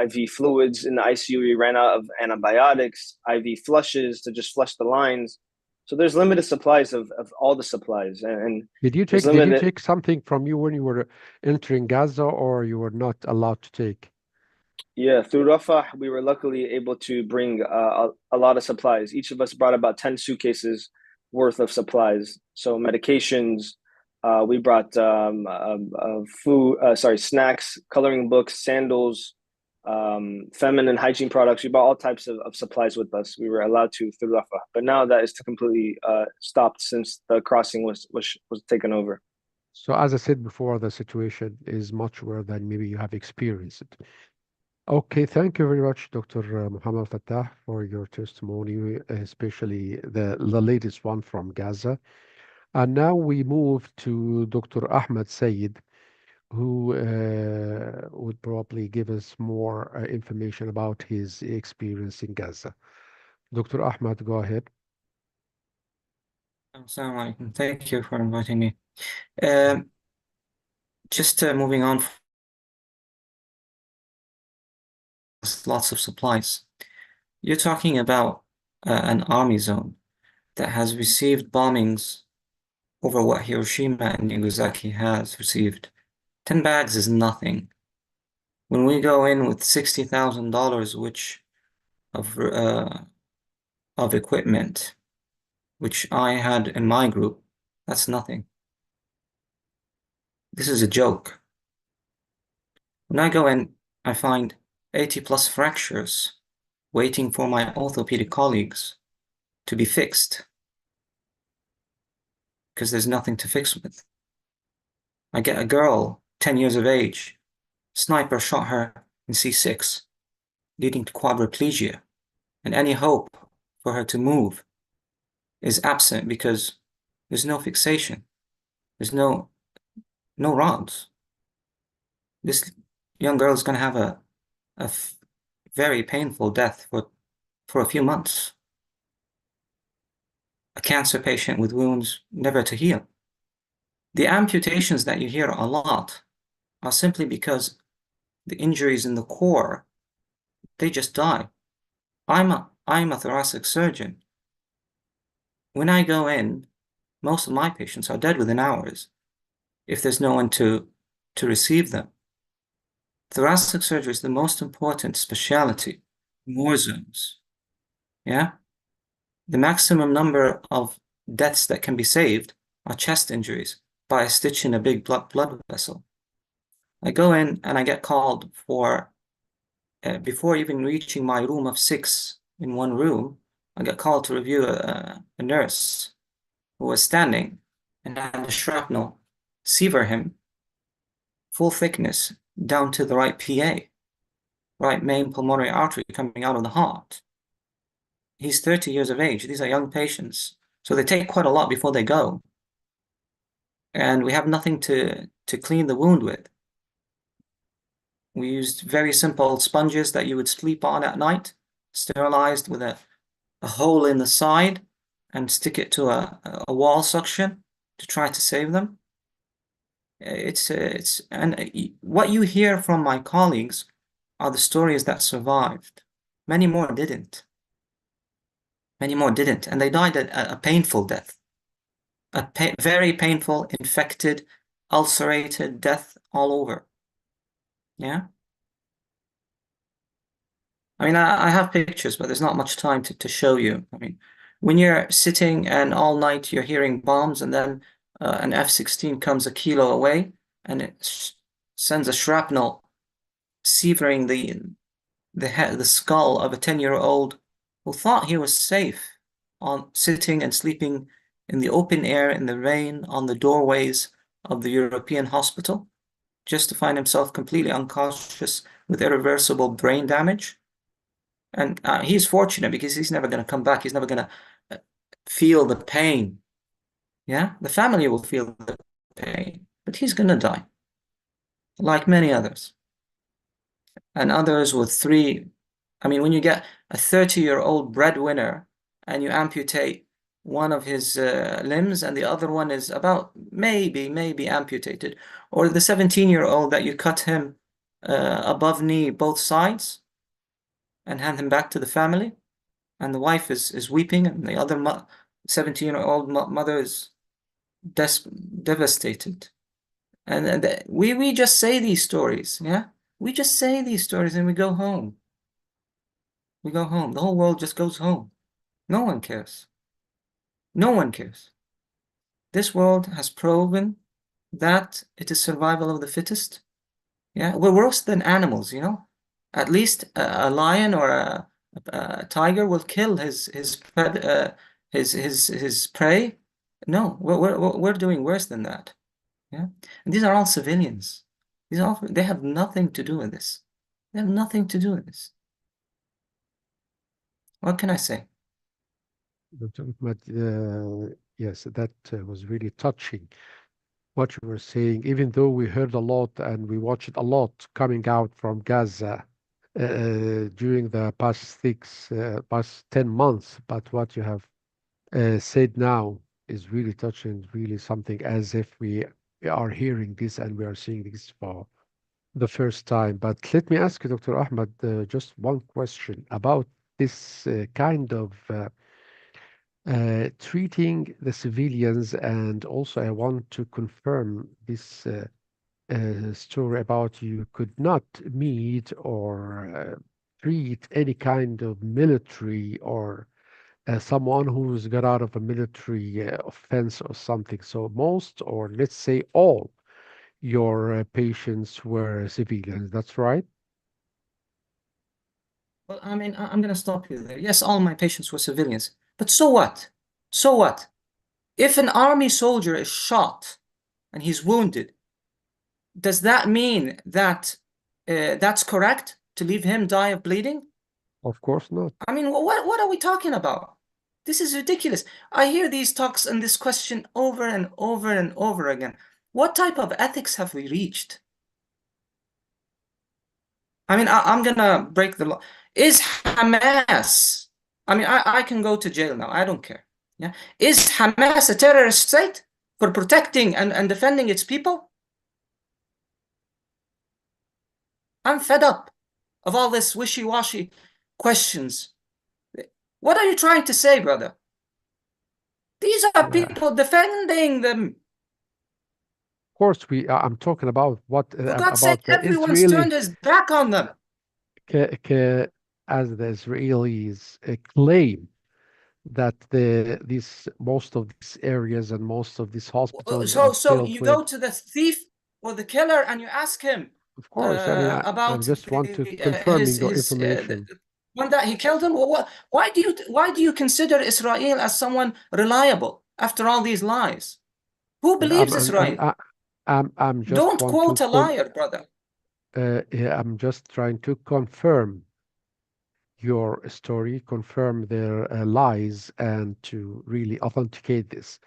IV fluids in the ICU. We ran out of antibiotics, IV flushes to just flush the lines. So there's limited supplies of all the supplies. And did you take something from you when you were entering Gaza, or you were not allowed to take? Yeah, through Rafah, we were luckily able to bring a lot of supplies. Each of us brought about 10 suitcases worth of supplies. So medications, we brought snacks, coloring books, sandals, feminine hygiene products. We brought all types of supplies with us. We were allowed to through Rafah, but now that is completely stopped since the crossing was taken over. So as I said before, the situation is much worse than maybe you have experienced it. Okay, thank you very much, Dr. Mohamad Abdelfattah, for your testimony, especially the latest one from Gaza. And now we move to Dr. Ahmed Sayed, who would probably give us more information about his experience in Gaza. Dr. Ahmed, go ahead. Assalamu alaikum. Thank you for inviting me. Just moving on. Lots of supplies. You're talking about an army zone that has received bombings over what Hiroshima and Nagasaki has received. 10 bags is nothing. When we go in with $60,000 which of equipment, which I had in my group, that's nothing. This is a joke. When I go in, I find 80 plus fractures waiting for my orthopedic colleagues to be fixed because there's nothing to fix with. I get a girl, 10 years of age, sniper shot her in C6, leading to quadriplegia, and any hope for her to move is absent because there's no fixation. There's no rods. This young girl is going to have a very painful death for a few months. A cancer patient with wounds never to heal. The amputations that you hear a lot are simply because the injuries in the core, they just die. I'm a thoracic surgeon. When I go in, most of my patients are dead within hours if there's no one to receive them. Thoracic surgery is the most important specialty in war zones. Yeah? The maximum number of deaths that can be saved are chest injuries by a stitch in a big blood vessel. I go in and I get called for, before even reaching my room of 6 in one room, I get called to review a nurse who was standing and had a shrapnel sever him full thickness down to the right PA, right main pulmonary artery coming out of the heart. He's 30 years of age. These are young patients. So they take quite a lot before they go. And we have nothing to clean the wound with. We used very simple sponges that you would sleep on at night, sterilized with a hole in the side and stick it to a wall suction to try to save them. And what you hear from my colleagues are the stories that survived. Many more didn't. Many more didn't, and they died a painful death. Very painful, infected, ulcerated death all over. Yeah? I mean, I have pictures, but there's not much time to show you. I mean, when you're sitting and all night you're hearing bombs, and then an F-16 comes a kilo away and it sends a shrapnel severing the skull of a 10-year-old who thought he was safe on sitting and sleeping in the open air in the rain on the doorways of the European hospital, just to find himself completely unconscious with irreversible brain damage. And he's fortunate because he's never going to come back. He's never going to feel the pain. Yeah, the family will feel the pain, but he's going to die, like many others. And others with 3. I mean, when you get a 30-year-old breadwinner and you amputate one of his limbs and the other one is about maybe amputated, or the 17-year-old that you cut him above knee both sides and hand him back to the family, and the wife is weeping, and the other 17-year-old mother is devastated. And we just say these stories, yeah? We just say these stories and we go home. We go home. The whole world just goes home. No one cares. No one cares. This world has proven that it is survival of the fittest. Yeah, we're worse than animals, you know? At least a lion or a tiger will kill his prey. No, we're doing worse than that. Yeah, and these are all civilians. They have nothing to do with this. They have nothing to do with this. What can I say? Dr. Ahmed, yes, that was really touching what you were saying, even though we heard a lot and we watched a lot coming out from Gaza during the past 10 months. But what you have said now is really touching, really something as if we are hearing this and we are seeing this for the first time. But let me ask you, Dr. Ahmed, just one question about this kind of treating the civilians. And also I want to confirm this story about you could not meet or treat any kind of military or someone who's got out of a military offense or something. So most, or let's say all, your patients were civilians. That's right? Well, I mean, I'm going to stop you there. Yes, all my patients were civilians. But so what? So what? If an army soldier is shot and he's wounded, does that mean that that's correct to leave him die of bleeding? Of course not. I mean, what are we talking about? This is ridiculous. I hear these talks and this question over and over and over again. What type of ethics have we reached? I mean, I'm gonna break the law. Is Hamas, I mean, I can go to jail now. I don't care. Yeah. Is Hamas a terrorist state for protecting and defending its people? I'm fed up of all this wishy-washy questions. What are you trying to say, brother? These are people defending them. Of course, I'm talking about what For God's about sake, the everyone's Israeli, turned his back on them. as the Israelis claim that most of these areas and most of these hospitals are So filled you with. go to the thief or the killer and you ask him Of course, I mean, I about just want to confirming your information. One that he killed him. Why do you consider Israel as someone reliable after all these lies? Who believes Israel? I'm just Don't want quote to a liar, brother. yeah, I'm just trying to confirm your story, confirm their lies, and to really authenticate this.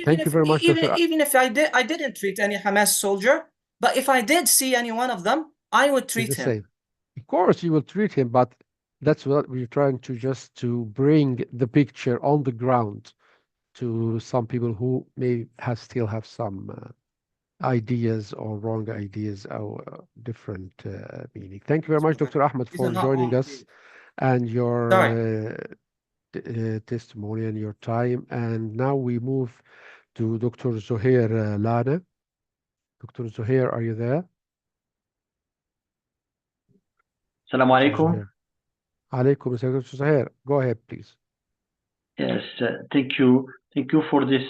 Thank you very much, Dr. Even if I didn't treat any Hamas soldier, but if I did see any one of them, I would treat him. Same. Of course, you will treat him, but that's what we're trying to just to bring the picture on the ground to some people who may still have some ideas or wrong ideas or different meaning. Thank you very much, Dr. Ahmed, for joining us and your testimony and your time. And now we move to Dr. Zouhair Lahna. Dr. Zouhair, are you there? Assalamu alaikum. Alaikum assalam. Dr. Zouhair, go ahead, please. Yes, thank you. Thank you for this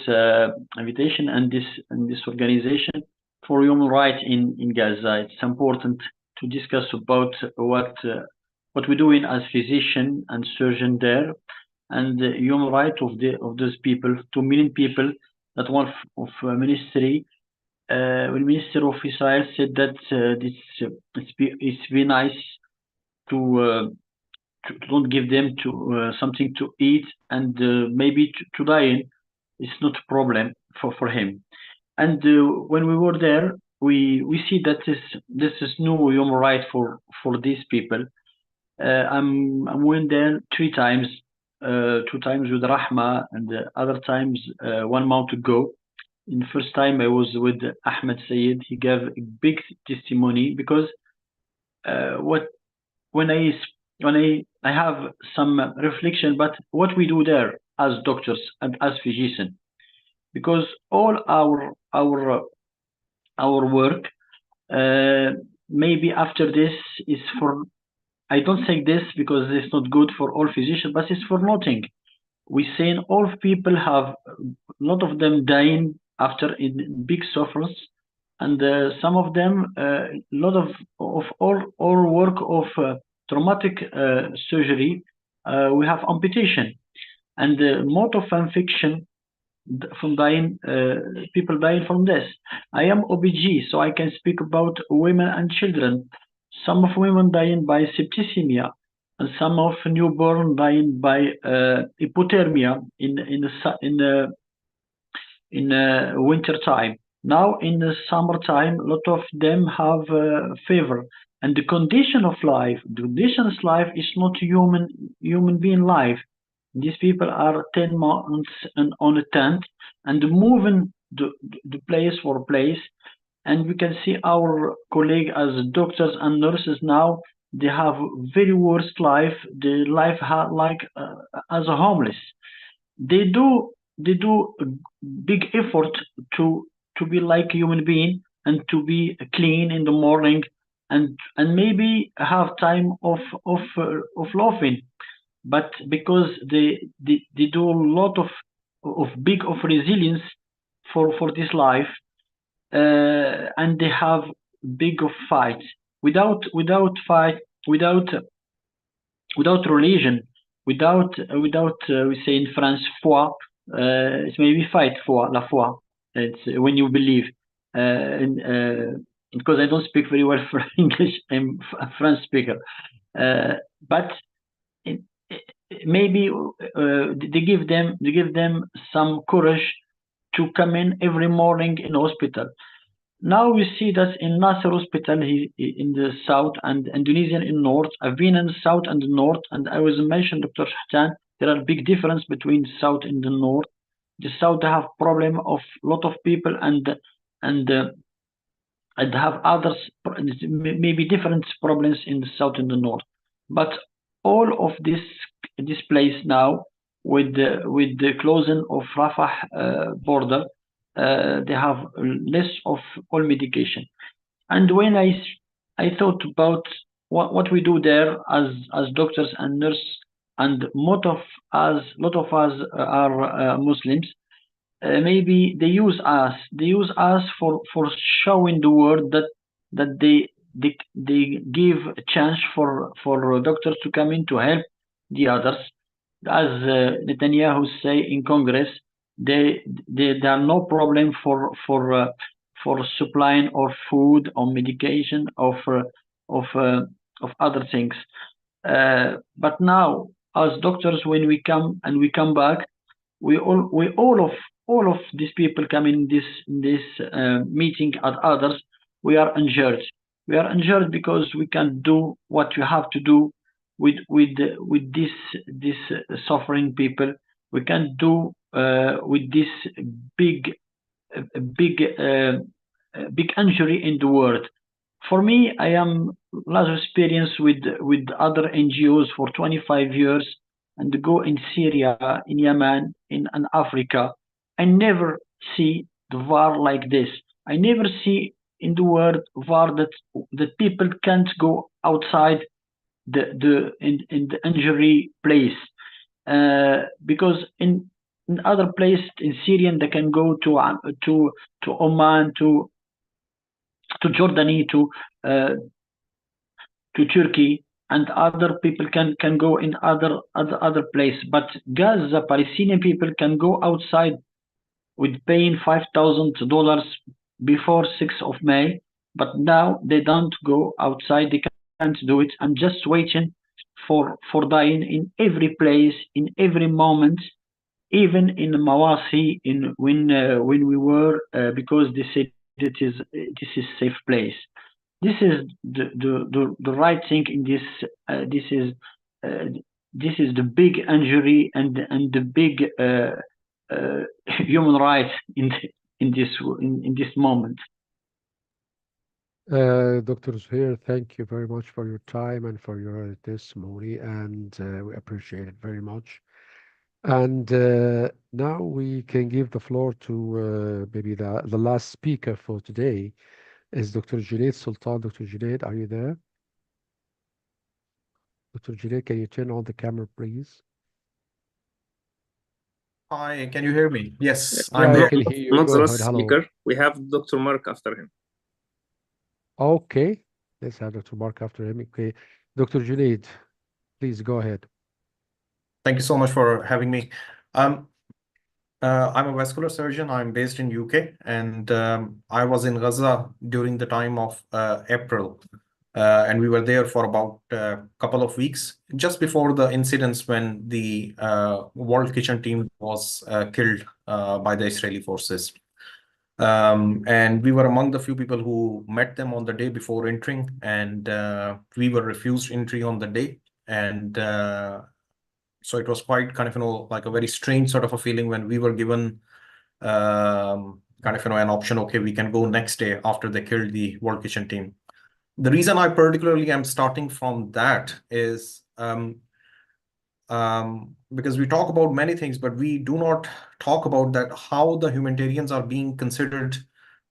invitation and this organization for human rights in Gaza. It's important to discuss about what we're doing as physician and surgeon there, and the human rights of those people, 2 million people that one of ministry. When Minister of Israel said that it's be nice to don't give them to something to eat and maybe to die in, it's not a problem for him. And when we were there, we see that this is no human right for these people. I went there 3 times, 2 times with Rahma and the other times 1 month ago. In the first time I was with Ahmed Sayed. He gave a big testimony because when I have some reflection, but what we do there as doctors and as physicians, because all our work maybe after this is for, I don't say this because it's not good for all physicians, but it's for nothing. We saying all people have a lot of them dying after in big sufferance, and some of them a lot of all work of traumatic surgery, we have amputation, and mode of infection from dying, people dying from this. I am OBG, so I can speak about women and children. Some of women dying by septicemia, and some of newborn dying by hypothermia in winter time. Now in the summertime, a lot of them have fever, and the condition of life is not human being life. These people are 10 months on a tent and moving the place for place, and we can see our colleagues as doctors and nurses now. They have very worst life. The life like as a homeless. They do a big effort to be like a human being and to be clean in the morning and maybe have time of laughing, but because they do a lot of big of resilience for this life, and they have big of fight without fight, without religion, without we say in France foi, it's maybe fight for la foi. It's when you believe in because I don't speak very well for English. I'm a French speaker, but maybe they give them some courage to come in every morning in hospital. Now we see that in Nasser Hospital in the south and Indonesian in north. I've been in the south and the north, and I was mentioned, Dr. Shahtan, there are big difference between south and the north. The south have problem of lot of people and have others maybe different problems in the south and the north. But all of this place now with the closing of Rafah border, they have less of all medication. And when I thought about what we do there as doctors and nurses, and lot of us are Muslims. Maybe they use us for showing the world that they give a chance for doctors to come in to help the others. As Netanyahu say in Congress, there are no problem for supplying or food or medication of other things. But now, as doctors, when we come back, all of these people come in this meeting at others. We are injured. We are injured because we can't do what we have to do with this suffering people. We can't do with this big injury in the world. For me, I am lot of experience with other NGOs for 25 years, and go in Syria, in Yemen, in Africa. I never see the war like this. I never see in the world war that people can't go outside in the injury place, because in other place in Syria they can go to Oman, to Jordan, to Turkey, and other people can go in other place. But Gaza Palestinian people can go outside with paying $5,000 before 6th of May, but now they don't go outside. They can't do it. I'm just waiting for dying in every place, in every moment, even in Mawasi, when we were, because they said this is safe place. This is the right thing in this. This is the big injury and the big human rights in this moment. Dr. Zouhair, thank you very much for your time and for your testimony, and we appreciate it very much. And now we can give the floor to maybe the last speaker for today is Dr. Junaid Sultan. Dr. Junaid, are you there? Dr. Junaid, can you turn on the camera, please? Hi, can you hear me? Yes, Yeah, I'm we here. can hear you. Not Go the ahead. last Hello. speaker. We have Dr. Mark after him. Okay, let's have Dr. Mark after him. Okay, Dr. Junaid, please go ahead. Thank you so much for having me. I'm a vascular surgeon. I'm based in UK, and I was in Gaza during the time of April, and we were there for about a couple of weeks, just before the incidents when the World Kitchen team was killed by the Israeli forces. And we were among the few people who met them on the day before entering, and we were refused entry on the day. And so it was quite kind of, like a very strange sort of a feeling when we were given kind of, an option. Okay, we can go next day after they killed the World Kitchen team. The reason I particularly am starting from that is because we talk about many things, but we do not talk about that how the humanitarians are being considered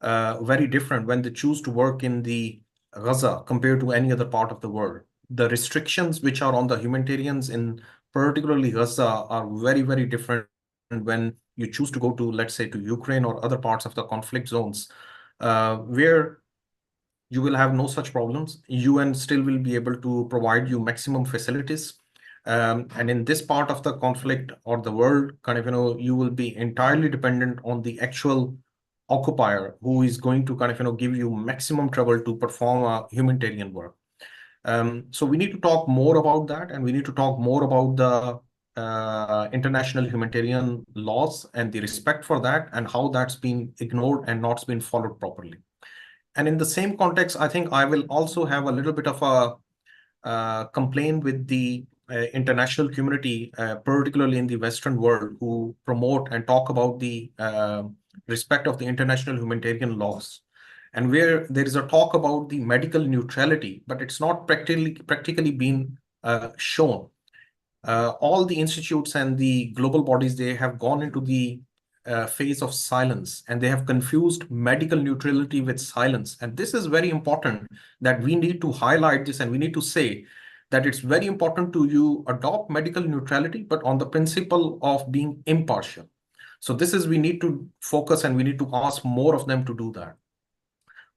very different when they choose to work in the Gaza compared to any other part of the world. The restrictions which are on the humanitarians in particularly Gaza are very, very different when you choose to go to, let's say, to Ukraine or other parts of the conflict zones, where you will have no such problems. UN still will be able to provide you maximum facilities. And in this part of the conflict or the world, kind of, you will be entirely dependent on the actual occupier who is going to kind of give you maximum trouble to perform a humanitarian work. So we need to talk more about that, and we need to talk more about the international humanitarian laws and the respect for that, and how that's been ignored and not been followed properly. And in the same context, I think I will also have a little bit of a complaint with the international community, particularly in the Western world, who promote and talk about the respect of the international humanitarian laws, and where there is a talk about the medical neutrality, but it's not practically been shown. All the institutes and the global bodies, they have gone into the phase of silence, and they have confused medical neutrality with silence. And this is very important, that we need to highlight this, and we need to say that it's very important to you adopt medical neutrality, but on the principle of being impartial. So this is, we need to focus, and we need to ask more of them to do that.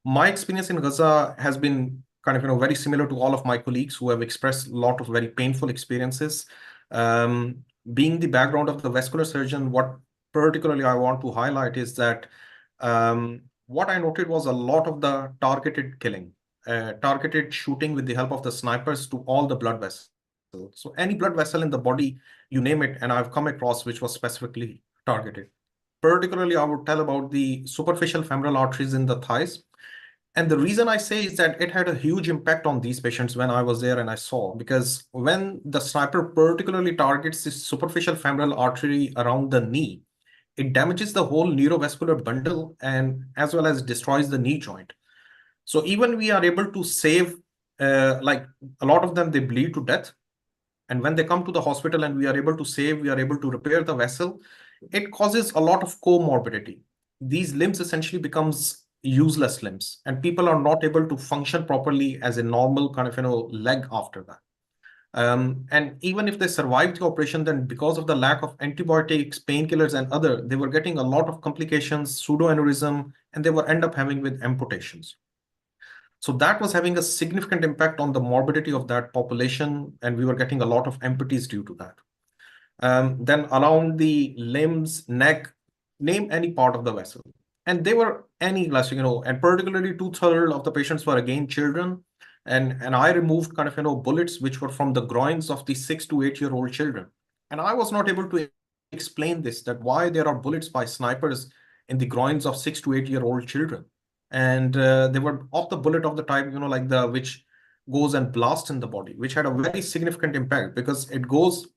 My experience in Gaza has been kind of very similar to all of my colleagues who have expressed a lot of very painful experiences. Being the background of the vascular surgeon, what particularly I want to highlight is that what I noted was a lot of the targeted killing, targeted shooting with the help of the snipers to all the blood vessels. So any blood vessel in the body, you name it, and I've come across which was specifically targeted. Particularly, I would tell about the superficial femoral arteries in the thighs. And the reason I say is that it had a huge impact on these patients when I was there and I saw, because when the sniper particularly targets the superficial femoral artery around the knee, it damages the whole neurovascular bundle and as well as destroys the knee joint. So even we are able to save, like a lot of them, they bleed to death. And when they come to the hospital and we are able to save, we are able to repair the vessel, it causes a lot of comorbidity. These limbs essentially becomes useless limbs, and people are not able to function properly as a normal kind of leg after that. And even if they survived the operation, then because of the lack of antibiotics, painkillers, and other, they were getting a lot of complications, pseudoaneurysm, and they were end up having with amputations. So that was having a significant impact on the morbidity of that population, and we were getting a lot of amputees due to that. Then around the limbs, neck, name any part of the vessel. And they were any, and particularly 2/3 of the patients were again children. And I removed kind of, bullets which were from the groins of the 6 to 8-year-old children. And I was not able to explain this, that why there are bullets by snipers in the groins of 6 to 8-year-old children. And they were of the bullet of the type, like the, which goes and blasts in the body, which had a very significant impact because it goes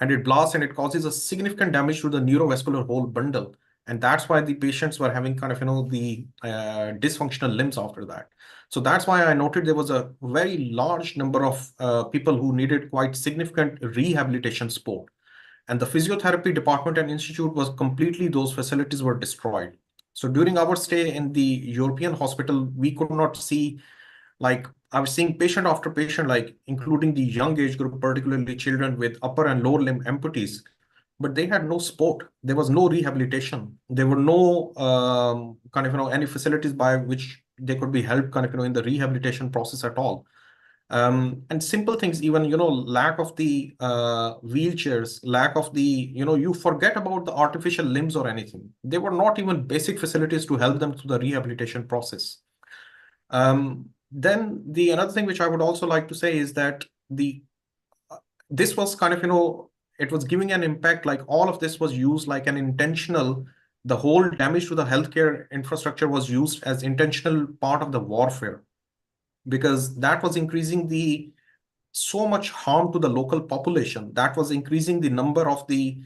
and it blasts and it causes a significant damage to the neurovascular whole bundle. And that's why the patients were having kind of, the dysfunctional limbs after that. So that's why I noted there was a very large number of people who needed quite significant rehabilitation support. And the physiotherapy department and institute was completely, those facilities were destroyed. So during our stay in the European hospital, we could not see, like, I was seeing patient after patient, like including the young age group, particularly children with upper and lower limb amputees, but they had no support. There was no rehabilitation. There were no kind of, any facilities by which they could be helped kind of, in the rehabilitation process at all. And simple things, even, lack of the wheelchairs, lack of the, you forget about the artificial limbs or anything. They were not even basic facilities to help them through the rehabilitation process. Then the another thing which I would also like to say is that this was kind of, it was giving an impact, like all of this was used like an intentional, the whole damage to the healthcare infrastructure was used as intentional part of the warfare, because that was increasing the so much harm to the local population. That was increasing the number of the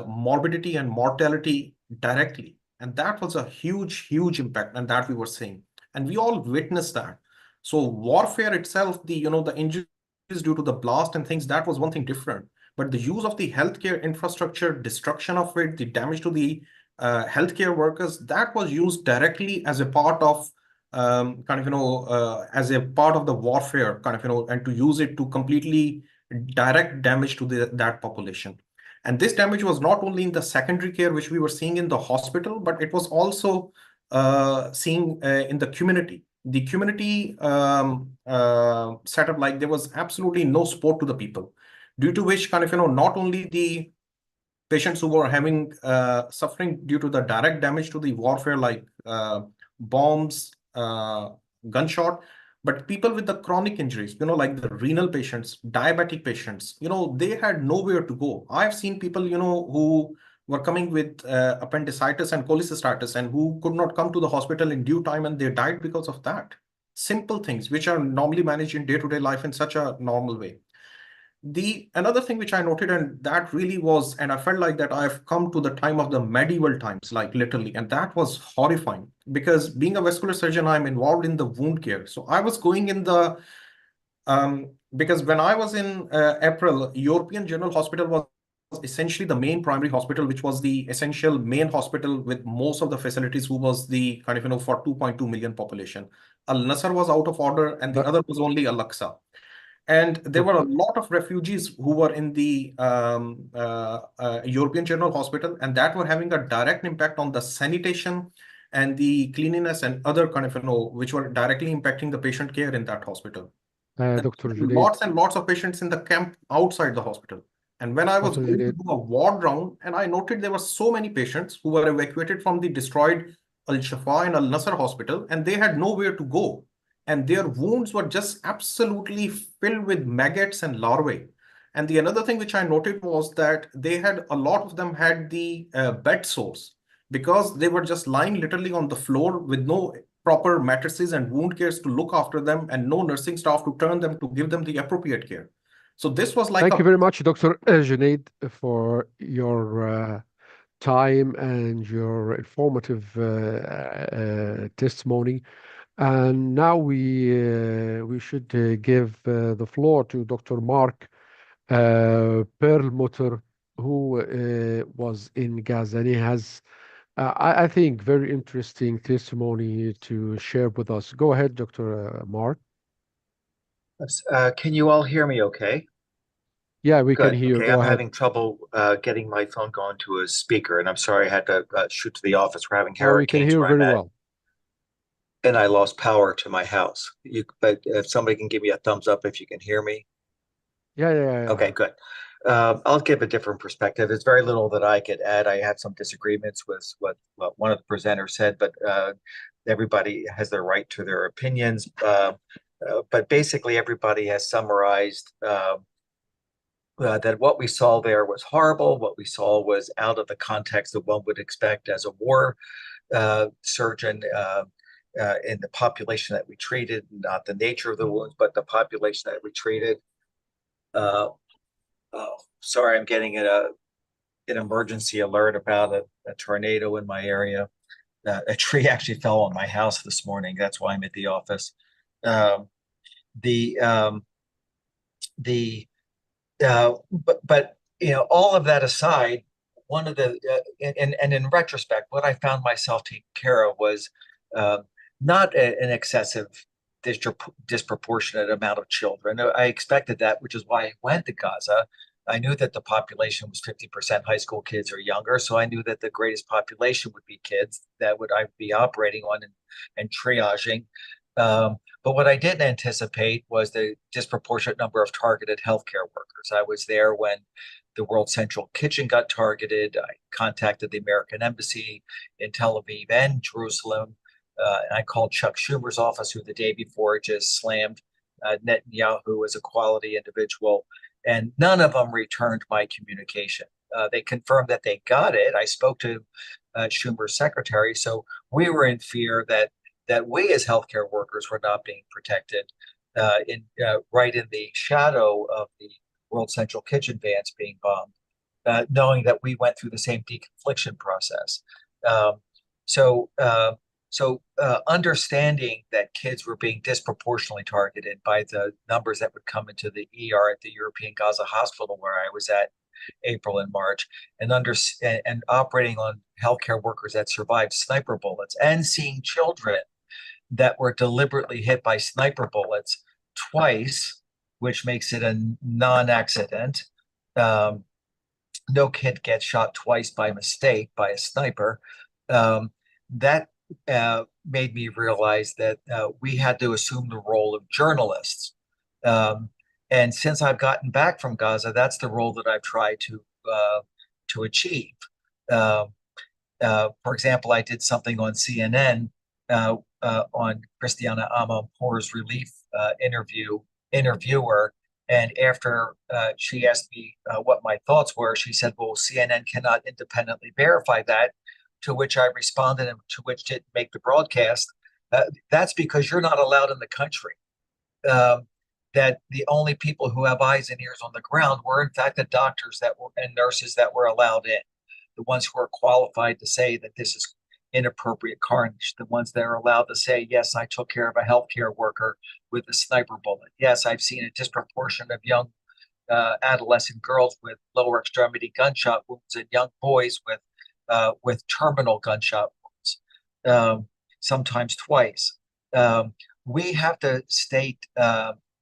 morbidity and mortality directly. And that was a huge, huge impact, and that we were seeing. And we all witnessed that. So warfare itself, the, the injuries due to the blast and things, that was one thing different. But the use of the healthcare infrastructure, destruction of it, the damage to the healthcare workers, that was used directly as a part of kind of, as a part of the warfare, kind of, and to use it to completely direct damage to that population. And this damage was not only in the secondary care, which we were seeing in the hospital, but it was also seen in the community. The community setup, like there was absolutely no support to the people, due to which kind of, not only the patients who were having suffering due to the direct damage to the warfare, like bombs, gunshot, but people with the chronic injuries, like the renal patients, diabetic patients, they had nowhere to go. I've seen people, who were coming with appendicitis and cholecystitis and who could not come to the hospital in due time, and they died because of that. Simple things which are normally managed in day-to-day life in such a normal way. Another thing which I noted, and that really was, and I felt like that I've come to the time of the medieval times, like literally, and that was horrifying, because being a vascular surgeon, I'm involved in the wound care. So I was going in the, because when I was in April, European General Hospital was essentially the main primary hospital, which was the essential main hospital with most of the facilities, who was the kind of, for 2.2 million population. Al-Nasser was out of order, and the other was only Al-Aqsa. And there were a lot of refugees who were in the European General Hospital, and that were having a direct impact on the sanitation and the cleanliness and other kind of, which were directly impacting the patient care in that hospital. Dr. Junaid. Lots and lots of patients in the camp outside the hospital. And when I was going to do a ward round, and I noted there were so many patients who were evacuated from the destroyed Al-Shafa and Al-Nasser hospital, and they had nowhere to go. And their wounds were just absolutely filled with maggots and larvae. And the another thing which I noted was that they had, a lot of them had the bed sores, because they were just lying literally on the floor with no proper mattresses and wound cares to look after them, and no nursing staff to turn them to give them the appropriate care. So this was like Thank you very much, Dr. Junaid, for your time and your informative testimony. And now we should give the floor to Dr. Mark Perlmutter, who was in Gaza, and he has, I think, very interesting testimony to share with us. Go ahead, Dr. Mark. Can you all hear me okay? Yeah, we can hear you. Okay, Go I'm ahead. having trouble getting my phone going to a speaker, and I'm sorry I had to shoot to the office. We're having Oh, we can hurricanes hear where very I'm at, well. and I lost power to my house. But if somebody can give me a thumbs up if you can hear me. Yeah. Okay, good. I'll give a different perspective. There's very little that I could add. I had some disagreements with what one of the presenters said, but everybody has their right to their opinions. But basically, everybody has summarized that what we saw there was horrible. What we saw was out of the context that one would expect as a war surgeon in the population that we treated, not the nature of the wounds, but the population that we treated. Sorry, I'm getting an emergency alert about a tornado in my area. A tree actually fell on my house this morning. That's why I'm at the office. But all of that aside, one of the and in retrospect, what I found myself taking care of was not an excessive, disproportionate amount of children. I expected that, which is why I went to Gaza. I knew that the population was 50% high school kids or younger, so I knew that the greatest population would be kids that I would be operating on and triaging. But what I didn't anticipate was the disproportionate number of targeted healthcare workers. I was there when the World Central Kitchen got targeted. I contacted the American Embassy in Tel Aviv and Jerusalem. And I called Chuck Schumer's office, who the day before just slammed Netanyahu as a quality individual. And none of them returned my communication. They confirmed that they got it. I spoke to Schumer's secretary. So we were in fear that we as healthcare workers were not being protected right in the shadow of the World Central Kitchen vans being bombed, knowing that we went through the same deconfliction process. So understanding that kids were being disproportionately targeted by the numbers that would come into the ER at the European Gaza hospital where I was at April and March, and operating on healthcare workers that survived sniper bullets, and seeing children that were deliberately hit by sniper bullets twice, which makes it a non-accident. No kid gets shot twice by mistake by a sniper. That made me realize that we had to assume the role of journalists. And since I've gotten back from Gaza, that's the role that I've tried to achieve. For example, I did something on CNN on Christiana Amanpour's relief interviewer. And after she asked me what my thoughts were, she said, well, CNN cannot independently verify that, to which I responded, and to which didn't make the broadcast. That's because you're not allowed in the country. That the only people who have eyes and ears on the ground were, in fact, the doctors and nurses that were allowed in, the ones who are qualified to say that this is inappropriate carnage, the ones that are allowed to say, yes, I took care of a healthcare worker with a sniper bullet. Yes, I've seen a disproportion of young adolescent girls with lower extremity gunshot wounds and young boys with terminal gunshot wounds, sometimes twice. We have to state,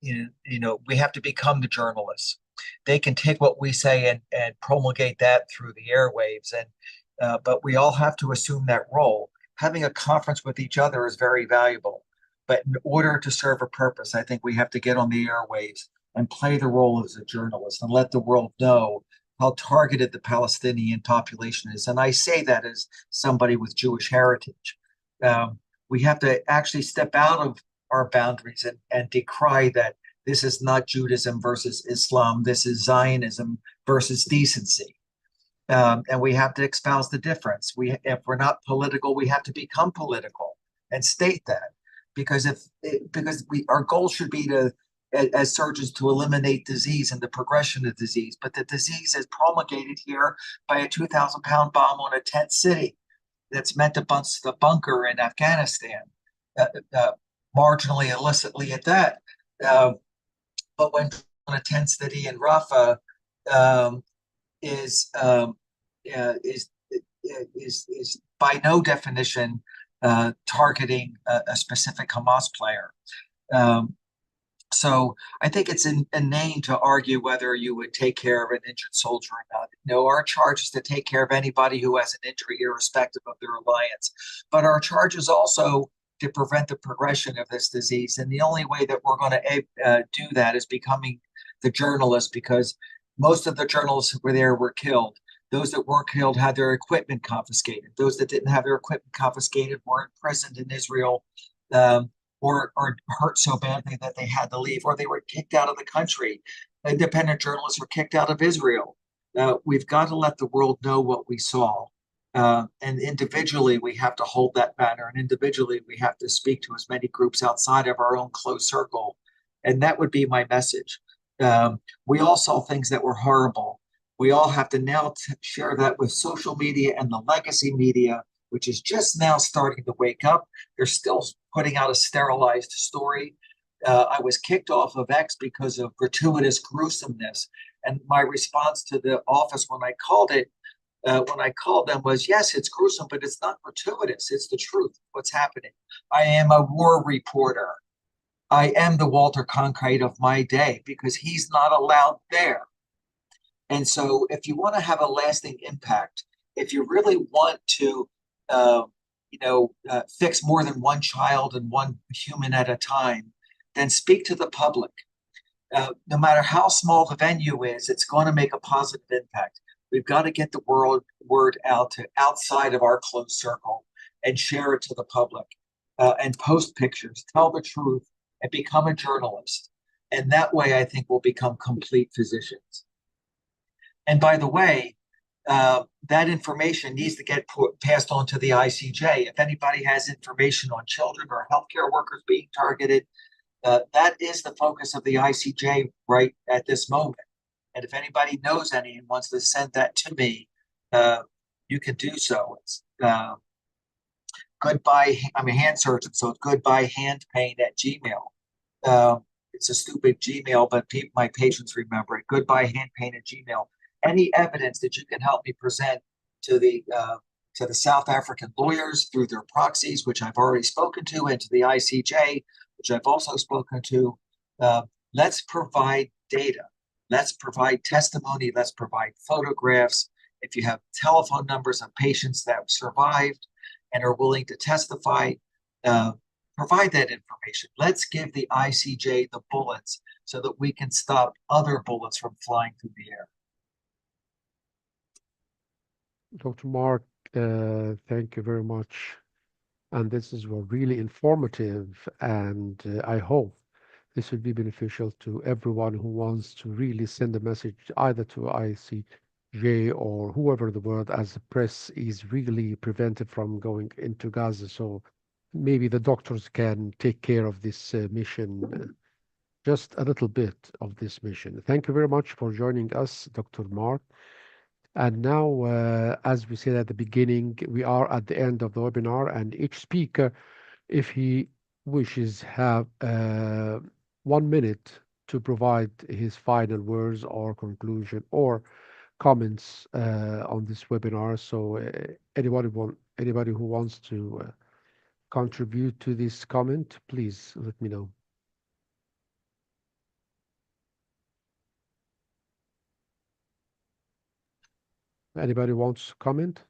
we have to become the journalists. They can take what we say and promulgate that through the airwaves, but we all have to assume that role. Having a conference with each other is very valuable, but in order to serve a purpose, I think we have to get on the airwaves and play the role as a journalist and let the world know how targeted the Palestinian population is. And I say that as somebody with Jewish heritage. We have to actually step out of our boundaries and decry that this is not Judaism versus Islam. This is Zionism versus decency. And we have to espouse the difference. If we're not political, we have to become political and state that, because our goal should be to, as surgeons, to eliminate disease and the progression of disease. But the disease is promulgated here by a 2,000-pound bomb on a tent city that's meant to bust the bunker in Afghanistan, marginally illicitly at that. But when on a tent city in Rafah is by no definition targeting a specific Hamas player. So I think it's inane to argue whether you would take care of an injured soldier or not. No, our charge is to take care of anybody who has an injury, irrespective of their alliance. But our charge is also to prevent the progression of this disease. And the only way that we're going to do that is becoming the journalist, because most of the journalists who were there were killed. Those that weren't killed had their equipment confiscated. Those that didn't have their equipment confiscated were imprisoned in Israel, or hurt so badly that they had to leave, or they were kicked out of the country. Independent journalists were kicked out of Israel. We've got to let the world know what we saw. And individually, we have to hold that banner. And individually, we have to speak to as many groups outside of our own close circle. And that would be my message. We all saw things that were horrible. We all have to now share that with social media and the legacy media, which is just now starting to wake up. They're still putting out a sterilized story. I was kicked off of X because of gratuitous gruesomeness. And my response to the office when I called them was, yes, it's gruesome, but it's not gratuitous. It's the truth, what's happening. I am a war reporter. I am the Walter Cronkite of my day, because he's not allowed there. And so if you want to have a lasting impact, if you really want to fix more than one child and one human at a time, then speak to the public. No matter how small the venue is, it's going to make a positive impact. We've got to get the word out to outside of our close circle and share it to the public, and post pictures, tell the truth, and become a journalist. And that way, I think we'll become complete physicians. And by the way, that information needs to get passed on to the ICJ. If anybody has information on children or healthcare workers being targeted, that is the focus of the ICJ right at this moment. And if anybody knows any and wants to send that to me, you can do so. It's goodbye. I'm a hand surgeon, so it's goodbyehandpain@gmail. It's a stupid Gmail, but my patients remember it. Goodbyehandpain@gmail. Any evidence that you can help me present to the South African lawyers through their proxies, which I've already spoken to, and to the ICJ, which I've also spoken to. Let's provide data. Let's provide testimony. Let's provide photographs. If you have telephone numbers of patients that survived and are willing to testify, provide that information. Let's give the ICJ the bullets so that we can stop other bullets from flying through the air. Dr. Mark, thank you very much. And this is really informative, and I hope this will be beneficial to everyone who wants to really send a message either to ICJ or whoever the world, as the press is really prevented from going into Gaza. So maybe the doctors can take care of this mission, just a little bit of this mission. Thank you very much for joining us, Dr. Mark. And now, as we said at the beginning, we are at the end of the webinar, and each speaker, if he wishes, have 1 minute to provide his final words or conclusion or comments on this webinar. So anybody who wants to contribute to this comment, please let me know. Anybody wants to comment?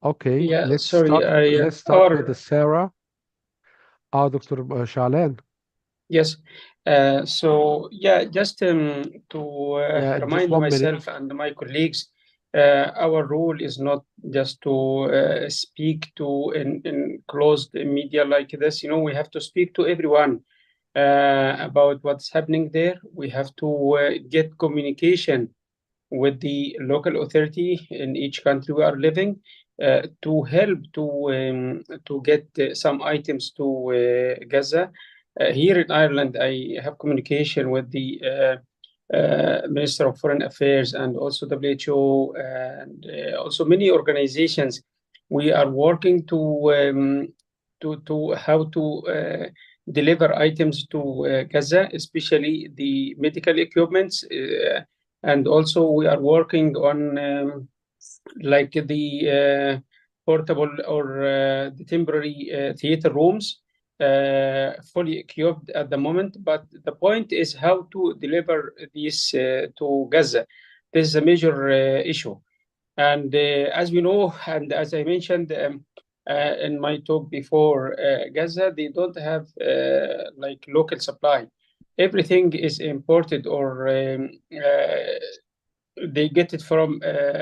Okay, Yeah, let's sorry, start with the Sarah. Dr. Sha'lan. Yes. So yeah, just to Yeah, just remind 1 minute. myself and my colleagues, our role is not just to speak to in closed media like this. You know, we have to speak to everyone about what's happening there. We have to get communication with the local authority in each country we are living to help to get some items to Gaza. Here in Ireland, I have communication with the Minister of Foreign Affairs and also WHO and also many organizations. We are working to how to deliver items to Gaza, especially the medical equipments. And also we are working on like the portable or the temporary theater rooms, fully equipped at the moment. But the point is how to deliver these to Gaza. This is a major issue. And as we know, and as I mentioned in my talk before, Gaza, they don't have like local supply. Everything is imported or they get it from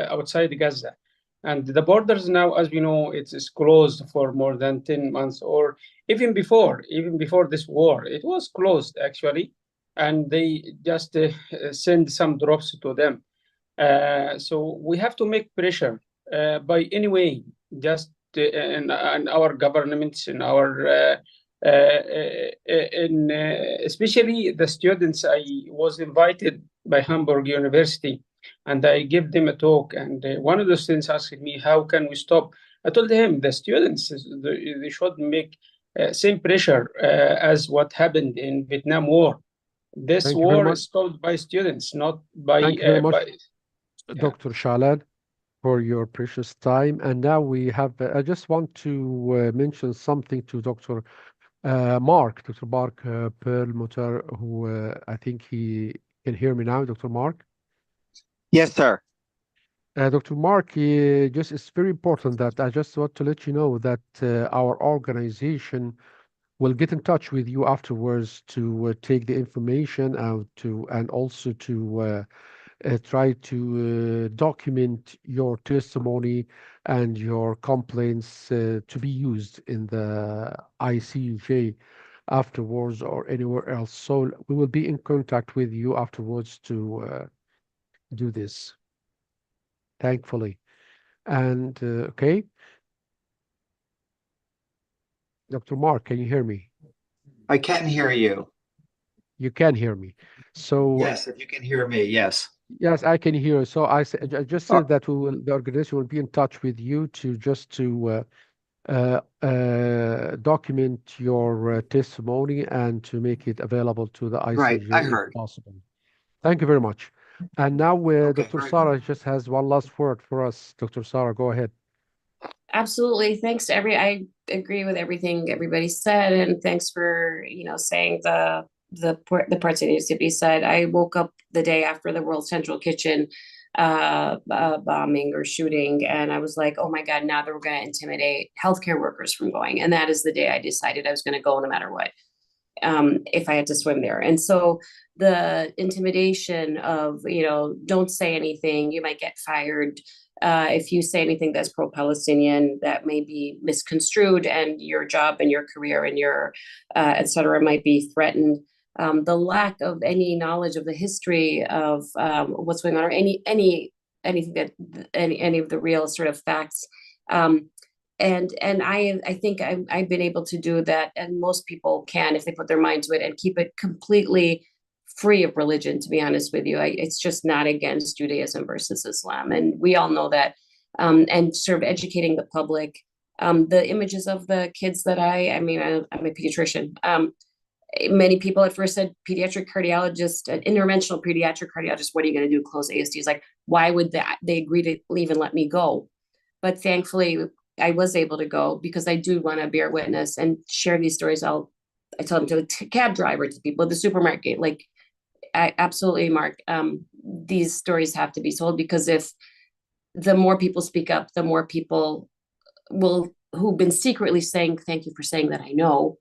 outside Gaza. And the borders now, as we know, it's closed for more than 10 months, or even before this war, it was closed actually. And they just send some drops to them. So we have to make pressure by any way, just in our governments, in our especially the students. I was invited by Hamburg University, and I gave them a talk. And one of the students asked me, "How can we stop?" I told him the students they should make same pressure as what happened in Vietnam War. This war is stopped by students, not by. Thank you very much, Yeah. Dr. Sha'lan, for your precious time. And now we have, I just want to mention something to Dr. Mark Perlmutter, who I think he can hear me now, Dr. Mark. Yes, sir. Dr. Mark, just it's very important that I just want to let you know that our organization will get in touch with you afterwards to take the information out and also to try to document your testimony and your complaints to be used in the ICJ afterwards or anywhere else. So we will be in contact with you afterwards to do this, thankfully. And okay, Dr. Mark, can you hear me? I can hear you. You can hear me. So yes, if you can hear me, yes. Yes, I can hear you. So I just said that the organization will be in touch with you to document your testimony and to make it available to the ICJ Right, I heard. if possible. Thank you very much. And now Dr. Sarah just has one last word for us. Dr. Sarah, go ahead. Absolutely. Thanks to I agree with everything everybody said, and thanks for, saying the parts that needs to be said. I woke up the day after the World Central Kitchen bombing or shooting, and I was like, oh my God, now they're going to intimidate healthcare workers from going. And that is the day I decided I was going to go no matter what, if I had to swim there. And so the intimidation of, don't say anything, you might get fired, If you say anything that's pro-Palestinian, that may be misconstrued, and your job and your career and your et cetera might be threatened. The lack of any knowledge of the history of what's going on, or anything that any of the real sort of facts. And I think I've been able to do that, and most people can if they put their mind to it, and keep it completely free of religion, to be honest with you. It's just not against Judaism versus Islam. And we all know that. And sort of educating the public. The images of the kids that I'm a pediatrician. Many people at first said, pediatric cardiologist, an interventional pediatric cardiologist, what are you going to do? Close ASDs? Like, why would they agree to leave and let me go? But thankfully, I was able to go, because I do want to bear witness and share these stories. I tell them to the cab driver, to people at the supermarket, like, absolutely, Mark. These stories have to be told, because if the more people speak up, the more people who've been secretly saying, thank you for saying that I know,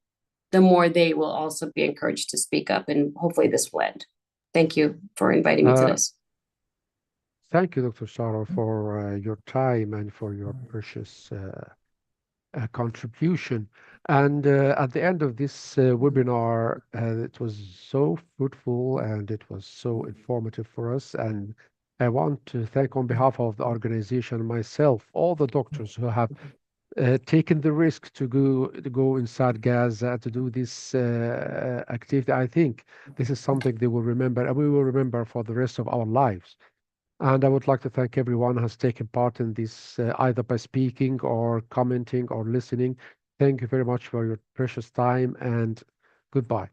the more they will also be encouraged to speak up, and hopefully this will end. Thank you for inviting me to this. Thank you, Dr. Sarah, for your time and for your precious contribution. And at the end of this webinar, it was so fruitful and it was so informative for us. And I want to thank, on behalf of the organization, myself, all the doctors who have taken the risk to go inside Gaza to do this activity. I think this is something they will remember, and we will remember for the rest of our lives. And I would like to thank everyone who has taken part in this, either by speaking or commenting or listening. Thank you very much for your precious time, and goodbye.